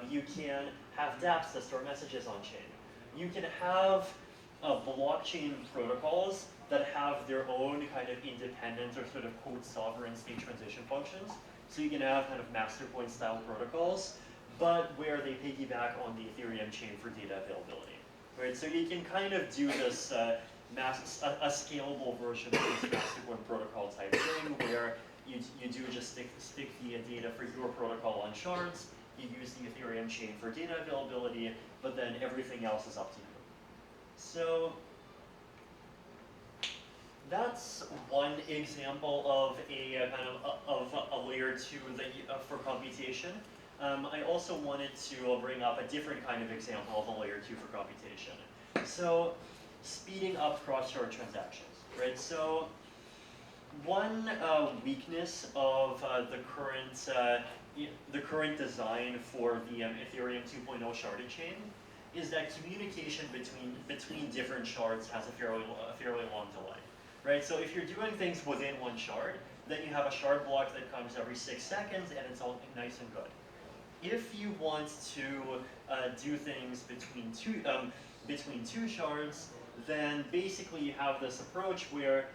You can have dApps that store messages on chain. You can have blockchain protocols that have their own kind of independent or sort of code sovereign state transition functions. So you can have kind of master point style protocols, but where they piggyback on the Ethereum chain for data availability, right? So you can kind of do this a scalable version of this master point protocol type thing, where you do just stick the data for your protocol on shards. You use the Ethereum chain for data availability, but then everything else is up to you. So that's one example of a kind of a layer 2 that for computation. I also wanted to bring up a different kind of example of a layer 2 for computation. So speeding up cross-shard transactions, right? So one weakness of the current design for the Ethereum 2.0 sharded chain is that communication between different shards has a fairly long delay. Right, so if you're doing things within one shard, then you have a shard block that comes every 6 seconds, and it's all nice and good. If you want to do things between two shards, then basically you have this approach where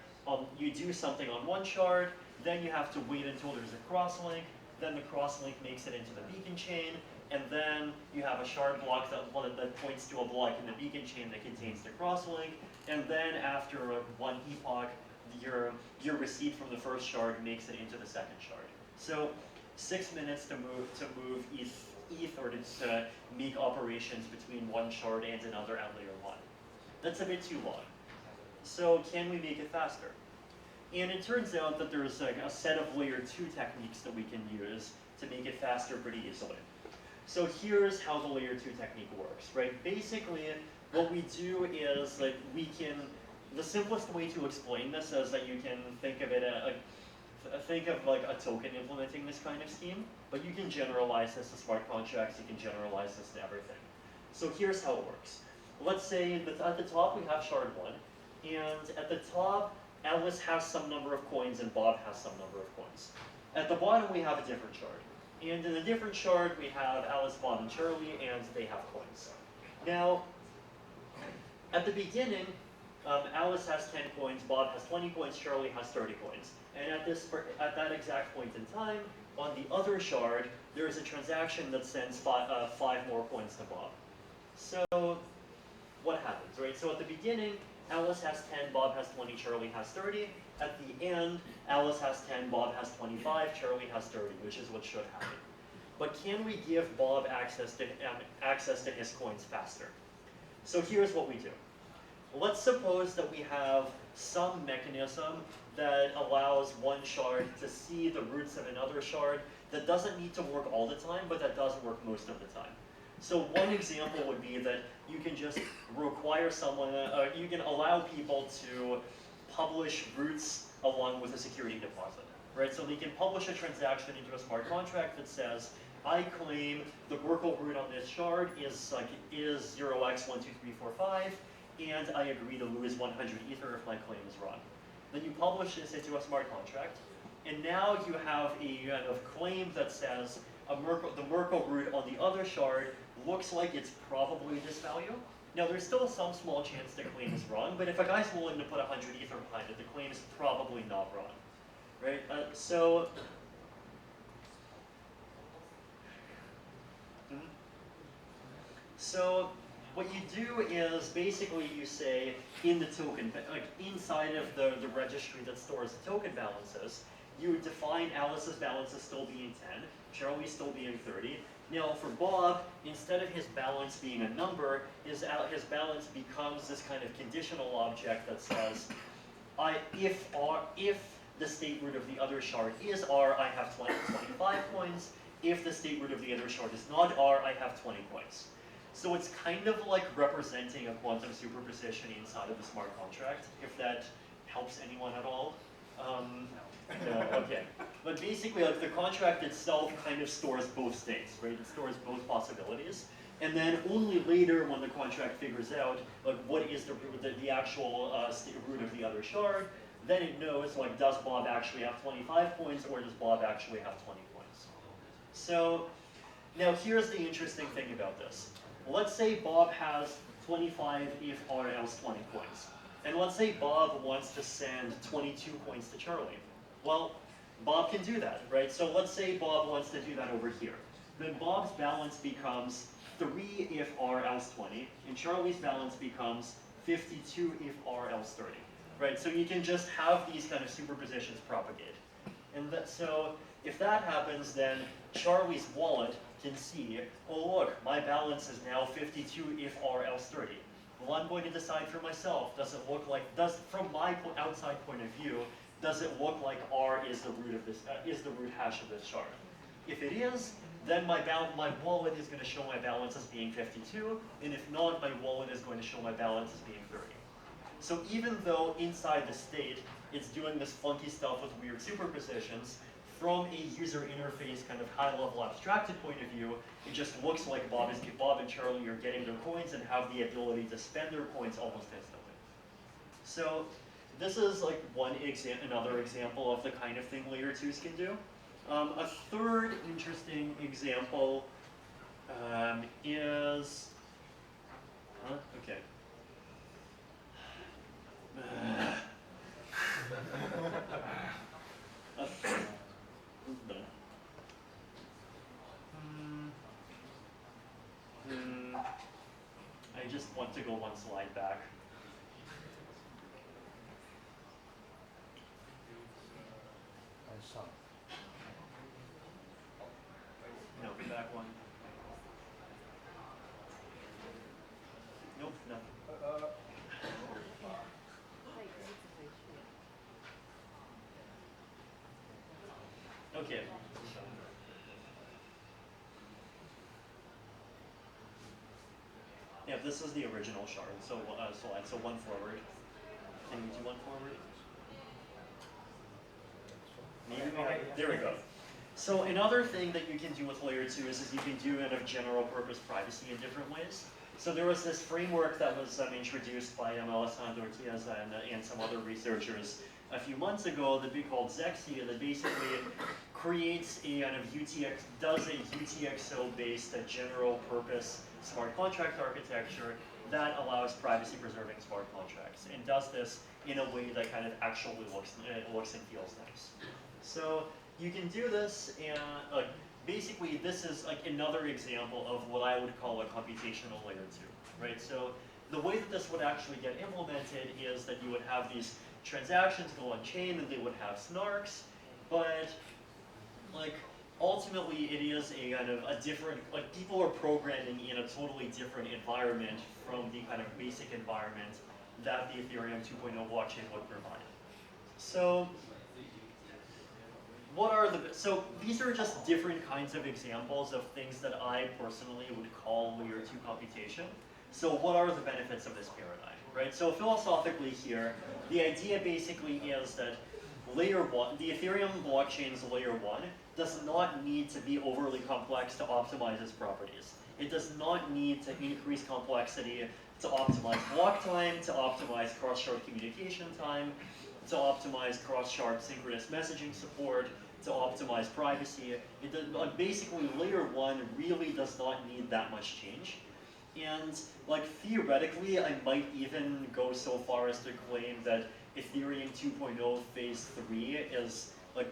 you do something on one shard, then you have to wait until there's a crosslink, then the crosslink makes it into the beacon chain, and then you have a shard block that points to a block in the beacon chain that contains the crosslink, and then after one epoch, your receipt from the first shard makes it into the second shard. So 6 minutes to move ETH or to make operations between one shard and another at layer 1. That's a bit too long. So can we make it faster? And it turns out that there's a set of layer 2 techniques that we can use to make it faster pretty easily. So here's how the layer 2 technique works, right? Basically, what we do is the simplest way to explain this is that you can think of it think of like a token implementing this kind of scheme, but you can generalize this to smart contracts, you can generalize this to everything. So here's how it works. Let's say that at the top we have shard 1, and at the top, Alice has some number of coins and Bob has some number of coins. At the bottom we have a different shard. And in a different shard we have Alice, Bob, and Charlie, and they have coins. Now, at the beginning, Alice has 10 coins, Bob has 20 coins, Charlie has 30 coins. And at that exact point in time, on the other shard, there is a transaction that sends 5 more coins to Bob. So what happens, right? So at the beginning, Alice has 10, Bob has 20, Charlie has 30. At the end, Alice has 10, Bob has 25, Charlie has 30, which is what should happen. But can we give Bob access to his coins faster? So here's what we do. Let's suppose that we have some mechanism that allows one shard to see the roots of another shard that doesn't need to work all the time, but that does work most of the time. So one example would be that you can just require you can allow people to publish roots along with a security deposit, right? So they can publish a transaction into a smart contract that says, I claim the Merkle root on this shard is 0x12345, and I agree to lose 100 Ether if my claim is wrong. Then you publish this into a smart contract, and now you have a kind of claim that says the Merkle root on the other shard looks like it's probably this value. Now there's still some small chance the claim is wrong, but if a guy's willing to put 100 Ether behind it, the claim is probably not wrong, right? So what you do is basically you say in the token, like inside of the registry that stores the token balances, you define Alice's balance as still being 10, Charlie's still being 30. Now for Bob, instead of his balance being a number, his balance becomes this kind of conditional object that says, if the state root of the other shard is R, I have 25 coins. If the state root of the other shard is not R, I have 20 coins. So it's kind of like representing a quantum superposition inside of the smart contract, if that helps anyone at all. No, okay. But basically, like the contract itself kind of stores both states, right? It stores both possibilities. And then only later, when the contract figures out like what is the actual root of the other shard, then it knows like does Bob actually have 25 coins or does Bob actually have 20 coins? So now here's the interesting thing about this. Let's say Bob has 25 if R else 20 coins. And let's say Bob wants to send 22 coins to Charlie. Well, Bob can do that, right? So let's say Bob wants to do that over here. Then Bob's balance becomes 3 if R else 20, and Charlie's balance becomes 52 if R else 30, right? So you can just have these kind of superpositions propagate. And so if that happens, then Charlie's wallet can see, oh look, my balance is now 52 if R else 30. Well, I'm going to decide for myself, does it look like, from my outside point of view, does it look like R is the root of this, is the root hash of this shard? If it is, then my wallet is going to show my balance as being 52, and if not, my wallet is going to show my balance as being 30. So even though inside the state, it's doing this funky stuff with weird superpositions, from a user interface kind of high-level abstracted point of view, it just looks like Bob and Charlie are getting their coins and have the ability to spend their coins almost instantly. So this is like another example of the kind of thing layer 2s can do. A third interesting example is, okay. I just want to go one slide back. No, back one. Nope, no. Okay. Yeah, this is the original shard, so slide, so one forward. Can you do one forward? Maybe there we go. So another thing that you can do with layer 2 is you can do kind of general purpose privacy in different ways. So there was this framework that was introduced by Alessandro Chiesa and some other researchers a few months ago that we called Zexia, that basically creates a kind of does a UTXO-based general purpose smart contract architecture that allows privacy preserving smart contracts, and does this in a way that kind of actually looks and feels nice. So you can do this, and basically this is like another example of what I would call a computational layer 2, right? So the way that this would actually get implemented is that you would have these transactions go on chain and they would have snarks, but like ultimately it is a kind of a different, like people are programming in a totally different environment from the kind of basic environment that the Ethereum 2.0 blockchain would provide. So so these are just different kinds of examples of things that I personally would call layer 2 computation. So what are the benefits of this paradigm, right? So philosophically here, the idea basically is that layer 1, the Ethereum blockchain's layer 1, does not need to be overly complex to optimize its properties. It does not need to increase complexity to optimize block time, to optimize cross-shard communication time, to optimize cross-shard synchronous messaging support, to optimize privacy. It does, basically, layer 1 really does not need that much change. And like theoretically, I might even go so far as to claim that Ethereum 2.0 phase 3 is like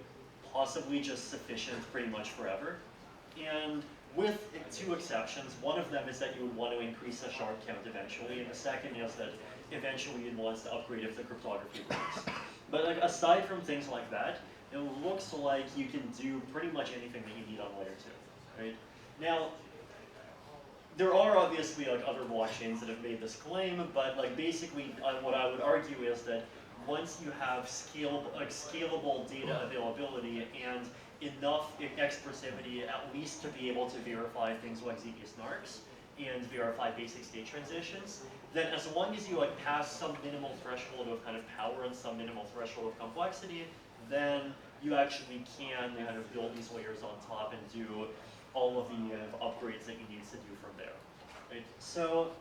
possibly just sufficient pretty much forever. And with two exceptions. One of them is that you would want to increase the shard count eventually, and the second is that eventually you'd want to upgrade if the cryptography works. But like aside from things like that, it looks like you can do pretty much anything that you need on layer 2, right? Now, there are obviously like other blockchains that have made this claim, but like basically what I would argue is that once you have scalable data availability and enough expressivity at least to be able to verify things like ZK snarks and verify basic state transitions, then as long as you like pass some minimal threshold of kind of power and some minimal threshold of complexity, then you actually can kind of build these layers on top and do all of the upgrades that you need to do from there. Right? So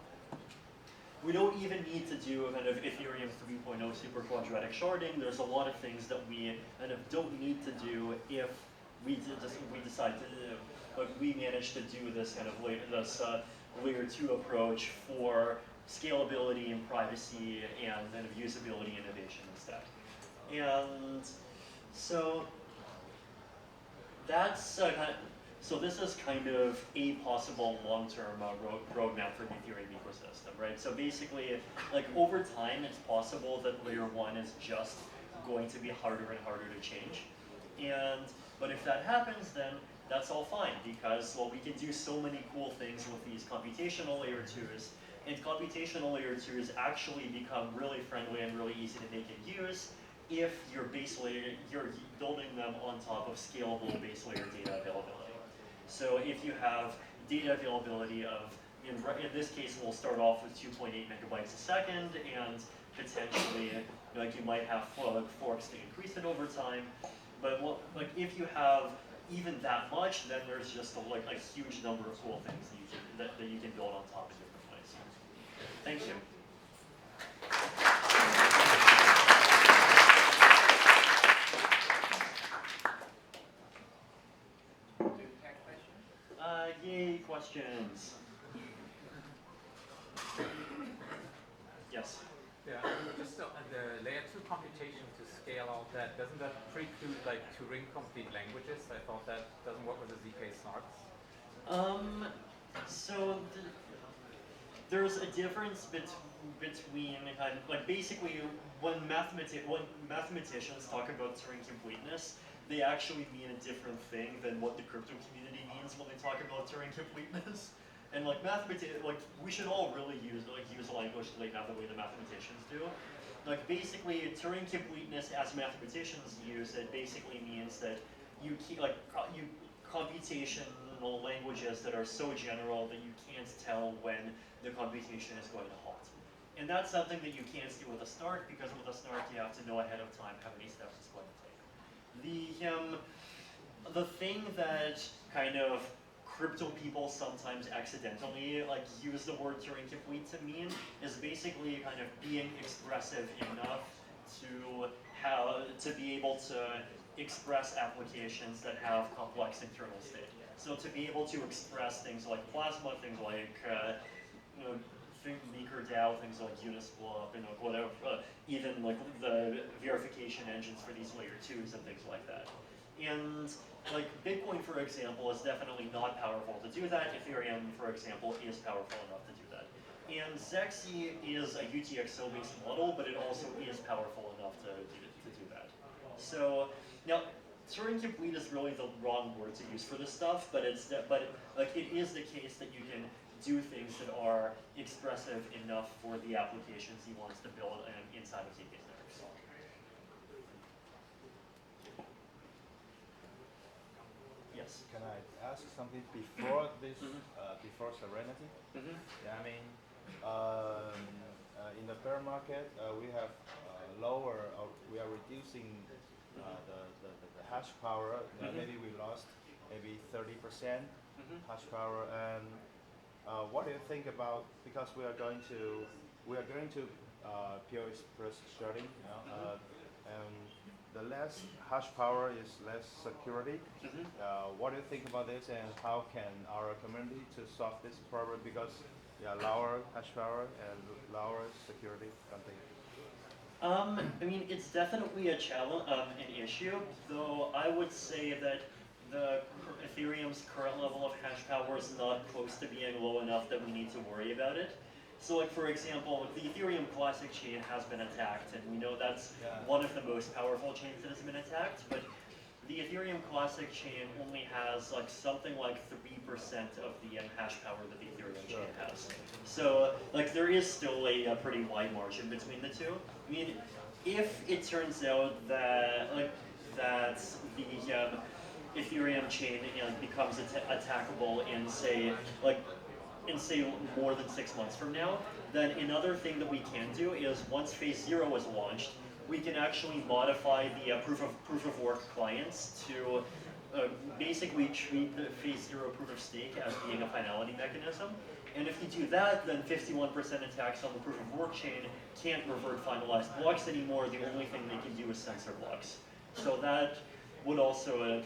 we don't even need to do kind of Ethereum 3.0 super quadratic sharding. There's a lot of things that we kind of don't need to do if we decide to, but we manage to do this kind of layer 2 approach for scalability and privacy and kind of usability innovation instead. And so that's so this is kind of a possible long-term roadmap for the Ethereum ecosystem, right? So basically, like over time, it's possible that layer 1 is just going to be harder and harder to change. But if that happens, then that's all fine because, well, we can do so many cool things with these computational layer 2s, and computational layer 2s actually become really friendly and really easy to make and use if your base layer, you're building them on top of scalable base layer data availability. So if you have data availability of, in this case, we'll start off with 2.8 megabytes a second, and potentially, like you might have forks to increase it over time. But like if you have even that much, then there's just a huge number of cool things that you can build on top of different ways. Thank you. Yay, questions. Yes. Yeah, just the layer 2 computation to scale out that, doesn't that preclude like Turing complete languages? I thought that doesn't work with the ZK snarks. So there's a difference between kind of, like basically when mathematicians talk about Turing completeness, they actually mean a different thing than what the crypto community means when they talk about Turing completeness. And like we should all really use a language like the way the mathematicians do. Like basically, Turing completeness as mathematicians use it basically means that you computational languages that are so general that you can't tell when the computation is going to halt. And that's something that you can't do with a snark, because with a snark you have to know ahead of time how many steps it's going to take. The thing that kind of crypto people sometimes accidentally use the word Turing complete to mean is basically kind of being expressive enough to be able to express applications that have complex internal state. So to be able to express things like plasma, things like MakerDAO, things like Uniswap, whatever, even like the verification engines for these layer 2s and things like that. And like Bitcoin, for example, is definitely not powerful to do that. Ethereum, for example, is powerful enough to do that. And Zexi is a UTXO-based model, but it also is powerful enough to do that. So now, Turing complete is really the wrong word to use for this stuff, but it is the case that you can do things that are expressive enough for the applications he wants to build inside of ZK snarks. Yes. Can I ask something before this? Before Serenity? Yeah, I mean, in the bear market, we have we are reducing the hash power. Maybe we lost maybe 30% hash power. And what do you think about, because we are going to pure express sharding, and the less hash power is less security. What do you think about this, and how can our community to solve this problem? Because lower hash power and lower security, something. I mean, it's definitely a challenge, an issue. Though I would say that Ethereum's current level of hash power is not close to being low enough that we need to worry about it. So like for example, the Ethereum Classic chain has been attacked, and we know that's one of the most powerful chains that has been attacked, but the Ethereum Classic chain only has like something like 3% of the hash power that the Ethereum chain has. So like there is still a pretty wide margin between the two. I mean, if it turns out that the Ethereum chain becomes attackable in say more than 6 months from now, then another thing that we can do is once phase 0 is launched, we can actually modify the proof of work clients to basically treat the phase 0 proof of stake as being a finality mechanism. And if you do that, then 51% attacks on the proof of work chain can't revert finalized blocks anymore. The only thing they can do is censor blocks. So that would also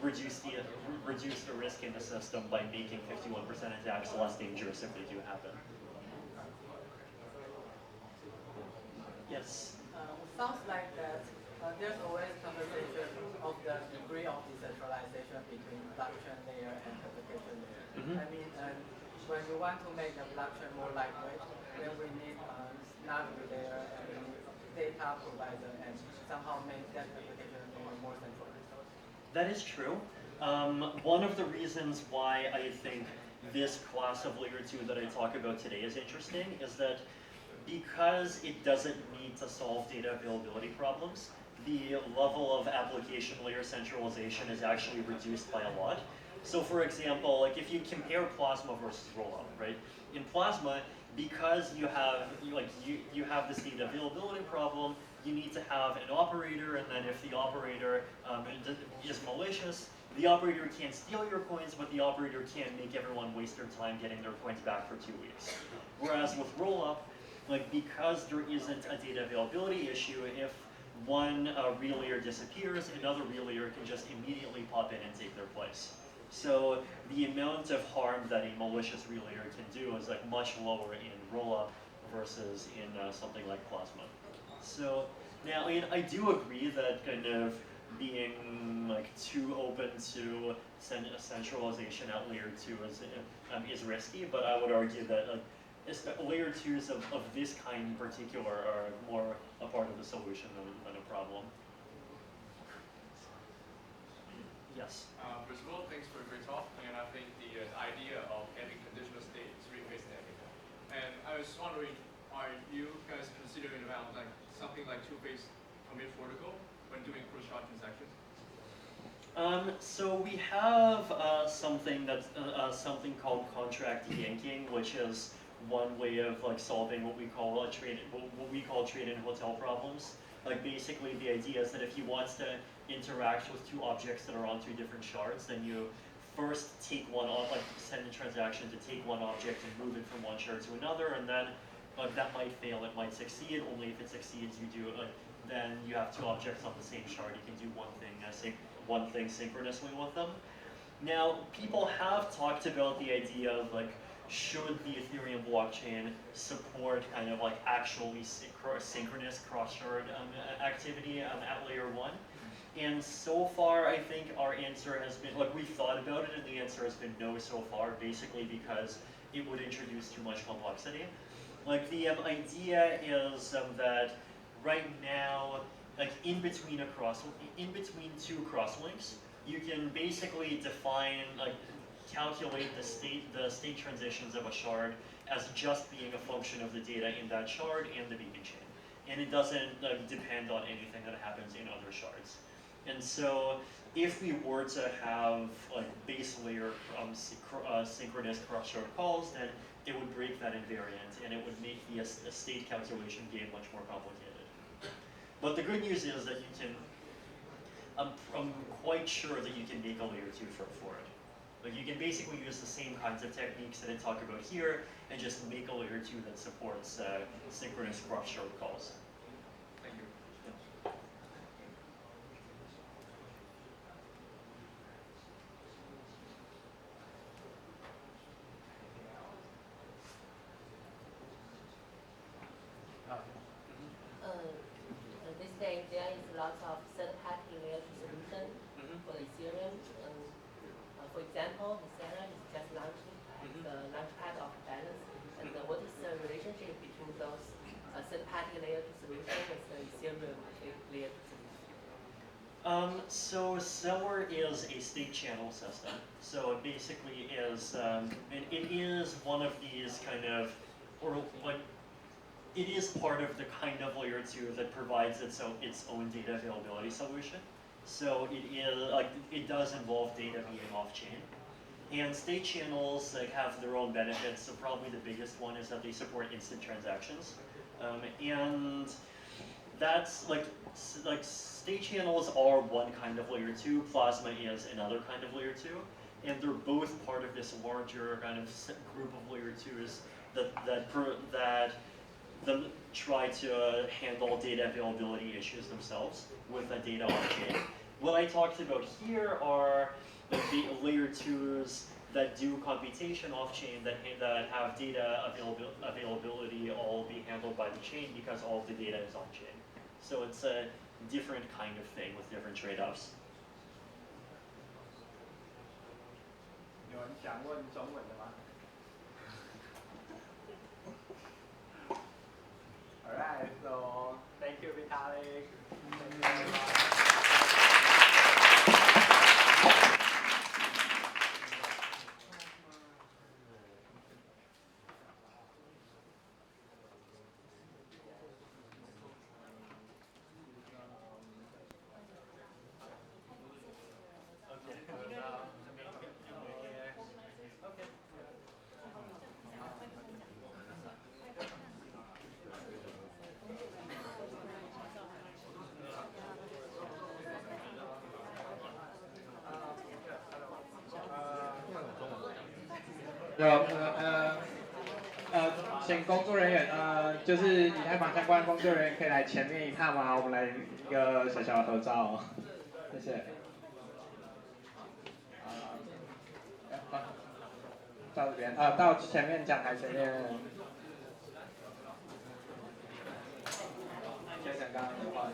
reduce the risk in the system by making 51% attacks less dangerous if they do happen. Yes? Sounds like that there's always conversation of the degree of decentralization between blockchain layer and application layer. I mean, when you want to make the blockchain more lightweight, then we need snark layer and data provider and somehow make that application layer more centralized. That is true. One of the reasons why I think this class of layer 2 that I talk about today is interesting is that because it doesn't need to solve data availability problems, the level of application layer centralization is actually reduced by a lot. So for example, like if you compare Plasma versus Rollup, right? In Plasma, because you have this data availability problem, you need to have an operator, and then if the operator is malicious, the operator can't steal your coins, but the operator can make everyone waste their time getting their coins back for 2 weeks. Whereas with Rollup, like because there isn't a data availability issue, if one real layer disappears, another real layer can just immediately pop in and take their place. So the amount of harm that a malicious real layer can do is like much lower in Rollup versus in something like Plasma. So now, I mean, I do agree that kind of being like too open to centralization at layer 2 is risky, but I would argue that layer 2s of this kind in particular are more a part of the solution than a problem. Yes? First of all, thanks for a great talk, and I think the idea of having conditional state is really fascinating. And I was wondering, are you guys considering around like something like two-phase commit protocol when doing cross-shard transactions? So we have something called contract yanking, which is one way of like solving what we call trade and hotel problems. Like basically the idea is that if you want to interact with two objects that are on two different shards, then you first take send a transaction to take one object and move it from one shard to another, and then that might fail, it might succeed. Only if it succeeds, then you have two objects on the same shard. You can do one thing synchronously with them. Now, people have talked about the idea of like, should the Ethereum blockchain support kind of like actually synchronous cross-shard activity at layer 1? And so far, I think our answer has been, like we've thought about it, and the answer has been no so far, basically because it would introduce too much complexity. Like the idea is that right now, like in between two crosslinks, you can basically define, like calculate the state transitions of a shard as just being a function of the data in that shard and the beacon chain. And it doesn't depend on anything that happens in other shards. And so if we were to have like base layer synchronous cross-shard calls, then it would break that invariant and it would make the state calculation game much more complicated. But the good news is that you can, I'm quite sure that you can make a layer 2 for it. Like you can basically use the same kinds of techniques that I talk about here and just make a layer 2 that supports synchronous cross-shard calls. Thank you. Yeah. These days there is lots of third-party layer 2 solution for Ethereum. For example, Ethereum is just launching the launchpad of balance. And what is the relationship between those third-party layer 2 solutions with the Ethereum layer 2 solution? So Stellar is a state channel system. So it basically is, it is one of these kind of, or like, it is part of the kind of layer 2 that provides its own data availability solution. So it is like it does involve data being off-chain. And state channels like have their own benefits. So probably the biggest one is that they support instant transactions, and that's like state channels are one kind of layer 2. Plasma is another kind of layer 2, and they're both part of this larger kind of group of layer 2s that try to handle data availability issues themselves with the data on-chain. What I talked about here are the layer 2s that do computation off-chain that have data availability all be handled by the chain because all of the data is on-chain. So it's a different kind of thing with different trade-offs. 有人想问中文的吗？ Alright, so thank you, Vitalik. Thank you very much.有请工作人员就是以太坊相关的工作人员可以来前面一趟吗？我们来一个小小的合照，谢谢。到这边到前面讲台前面。先生刚刚的话。